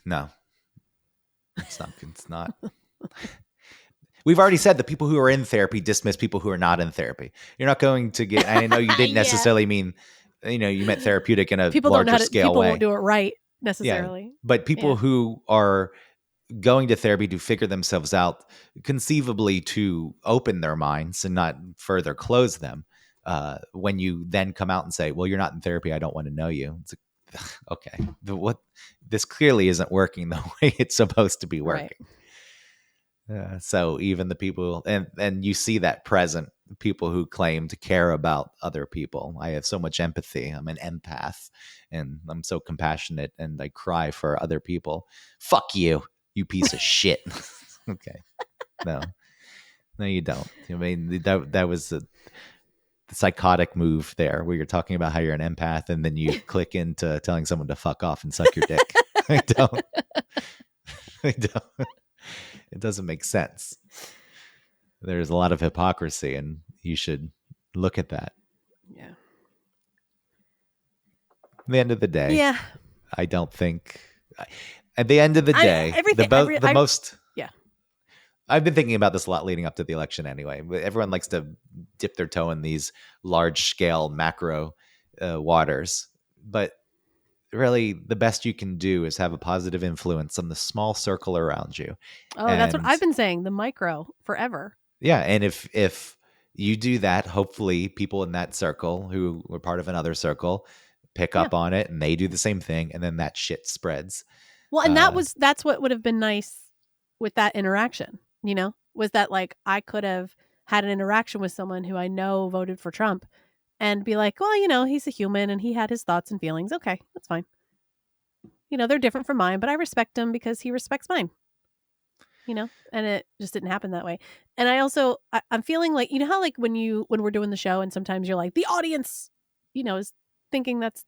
No, it's not. It's not. We've already said that people who are in therapy dismiss people who are not in therapy. You're not going to get, I know you didn't necessarily mean, you meant therapeutic in a larger scale way. People won't do it right necessarily. Yeah. But people who are going to therapy to figure themselves out, conceivably to open their minds and not further close them. When you then come out and say, well, you're not in therapy, I don't want to know you. It's like, okay, this clearly isn't working the way it's supposed to be working. Right. So even the people, and you see that present, people who claim to care about other people. I have so much empathy. I'm an empath, and I'm so compassionate, and I cry for other people. Fuck you, you piece of shit. Okay, no, you don't. I mean, that was the psychotic move there, where you're talking about how you're an empath, and then you click into telling someone to fuck off and suck your dick. I don't. It doesn't make sense. There's a lot of hypocrisy, and you should look at that. Yeah. At the end of the day, yeah, I don't think. At the end of the day, I've been thinking about this a lot leading up to the election anyway. Everyone likes to dip their toe in these large-scale macro waters. But really, the best you can do is have a positive influence on the small circle around you. Oh, that's what I've been saying, the micro, forever. Yeah, and if you do that, hopefully people in that circle who were part of another circle pick up on it, and they do the same thing, and then that shit spreads. Well, and that's what would have been nice with that interaction. Was that like I could have had an interaction with someone who I know voted for Trump and be like, well, he's a human and he had his thoughts and feelings. Okay, that's fine. They're different from mine, but I respect him because he respects mine. And it just didn't happen that way. And I also, I'm feeling like, how like when we're doing the show and sometimes you're like, the audience, is thinking that's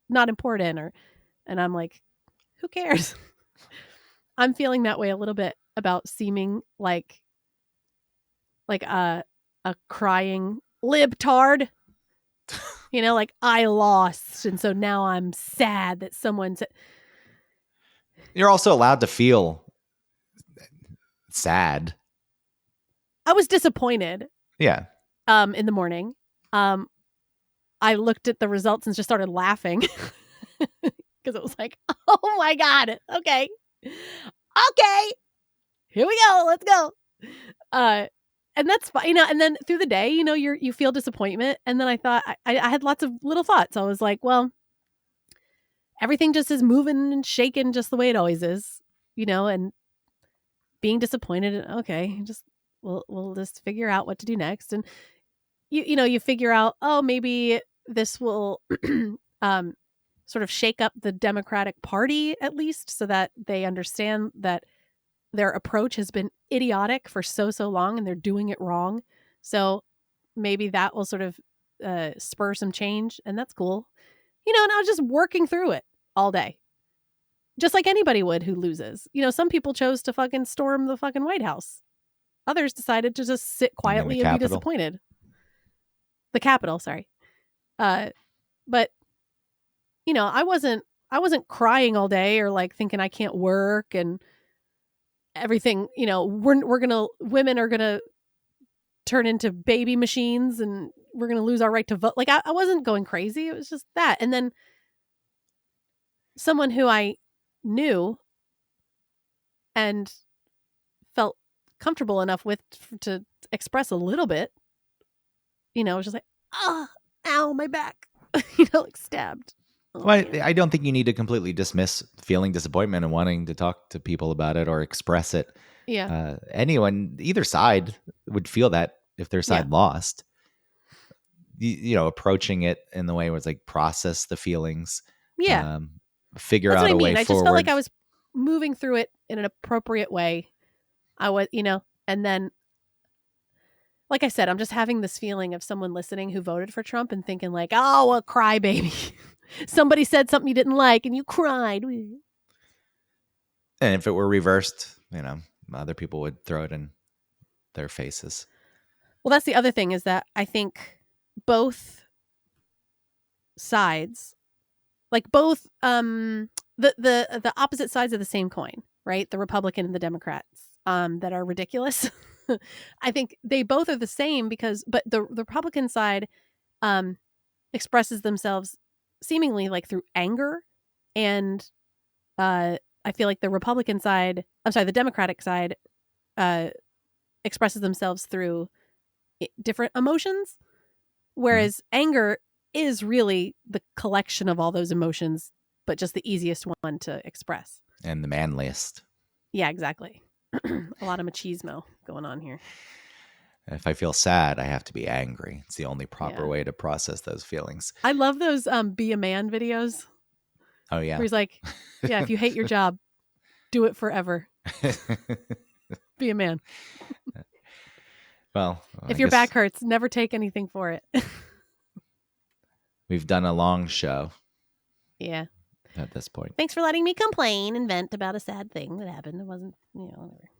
not important, and I'm like, who cares? I'm feeling that way a little bit about seeming like a crying libtard, like I lost, and so now I'm sad that someone said. You're also allowed to feel sad. I was disappointed. Yeah. In the morning, I looked at the results and just started laughing because it was like, oh my God, okay, here we go, let's go. And that's fine, and then through the day, you feel disappointment. And then I thought, I had lots of little thoughts. I was like, well, everything just is moving and shaking just the way it always is, and being disappointed. Okay, we'll just figure out what to do next. And you figure out, oh, maybe this will sort of shake up the Democratic Party, at least, so that they understand that their approach has been idiotic for so long and they're doing it wrong. So maybe that will sort of spur some change, and that's cool. And I was just working through it all day, just like anybody would who loses. Some people chose to fucking storm the fucking White House. Others decided to just sit quietly and be disappointed. The Capitol, sorry. But I wasn't crying all day or like thinking I can't work and everything. Women are gonna turn into baby machines and we're gonna lose our right to vote. Like I wasn't going crazy. It was just that. And then someone who I knew and felt comfortable enough with to express a little bit, it was just like, ow, my back, like stabbed. Well, I don't think you need to completely dismiss feeling disappointment and wanting to talk to people about it or express it. Yeah. Anyone, either side would feel that if their side lost. approaching it in the way where it's like process the feelings. Yeah. Figure out a way forward. I just felt like I was moving through it in an appropriate way. I was, and then, like I said, I'm just having this feeling of someone listening who voted for Trump and thinking like, oh, a crybaby. Somebody said something you didn't like and you cried. And if it were reversed, other people would throw it in their faces. Well, that's the other thing, is that I think both sides, like both the opposite sides of the same coin, right? The Republican and the Democrats that are ridiculous. I think they both are the same but the Republican side expresses themselves seemingly like through anger, and I feel like the Democratic side expresses themselves through different emotions, whereas anger is really the collection of all those emotions, but just the easiest one to express. And the manliest. Yeah, exactly. A lot of machismo going on here. If I feel sad, I have to be angry. It's the only proper way to process those feelings. I love those Be a Man videos. Oh, yeah. Where he's like, yeah, if you hate your job, do it forever. Be a man. Well, if your back hurts, never take anything for it. We've done a long show. Yeah. At this point. Thanks for letting me complain and vent about a sad thing that happened. It wasn't, whatever.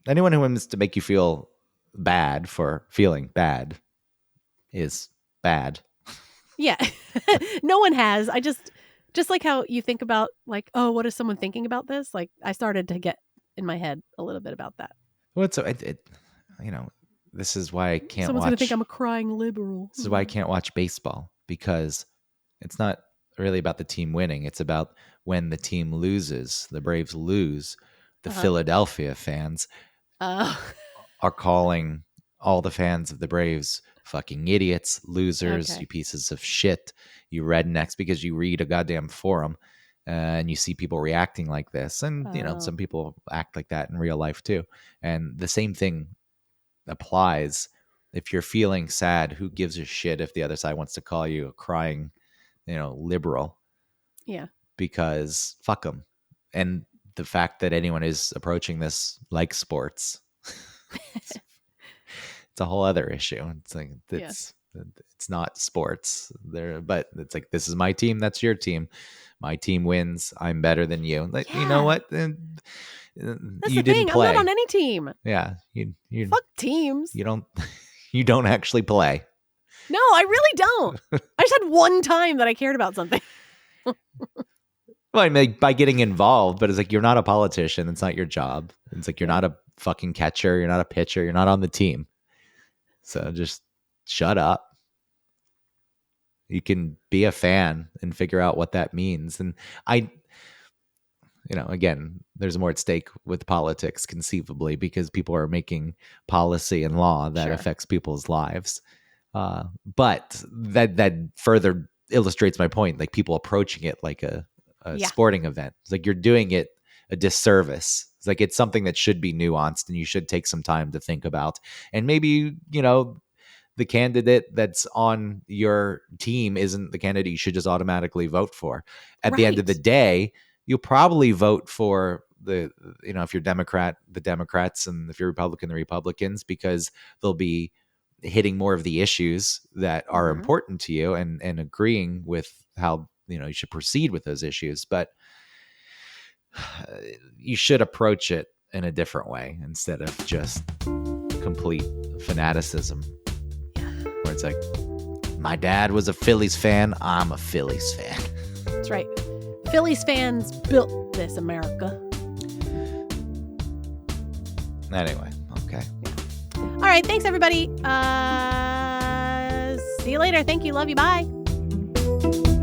Anyone who wants to make you feel bad for feeling bad is bad. Yeah. No one has. I just like how you think about like, oh, what is someone thinking about this? Like I started to get in my head a little bit about that. Well, this is why I can't Someone's going to think I'm a crying liberal. This is why I can't watch baseball, because it's not really about the team winning. It's about when the team loses, the Braves lose, the Philadelphia fans are calling all the fans of the Braves fucking idiots, losers, you pieces of shit, you rednecks, because you read a goddamn forum and you see people reacting like this. And, some people act like that in real life too. And the same thing applies. If you're feeling sad, who gives a shit if the other side wants to call you a crying, liberal? Yeah. Because fuck them. And the fact that anyone is approaching this like sports, it's a whole other issue. It's like, it's not sports there, but it's like, this is my team. That's your team. My team wins. I'm better than you. Like, you know what? That's you didn't play. I'm not on any team. Yeah. You fuck teams. You don't actually play. No, I really don't. I just had one time that I cared about something. Well, I mean, by getting involved, but it's like, you're not a politician. It's not your job. It's like, you're not a fucking catcher. You're not a pitcher. You're not on the team. So just shut up. You can be a fan and figure out what that means. And again, there's more at stake with politics conceivably, because people are making policy and law that affects people's lives. But that further illustrates my point. Like, people approaching it like a sporting event. It's like, you're doing it a disservice. It's like, it's something that should be nuanced and you should take some time to think about. And maybe, the candidate that's on your team isn't the candidate you should just automatically vote for. At the end of the day, you'll probably vote for if you're Democrat, the Democrats, and if you're Republican, the Republicans, because they'll be hitting more of the issues that are important to you and agreeing with how, you should proceed with those issues. But you should approach it in a different way instead of just complete fanaticism. Where it's like, my dad was a Phillies fan, I'm a Phillies fan. That's right. Phillies fans built this America. Anyway, okay. All right, thanks everybody. See you later. Thank you. Love you. Bye.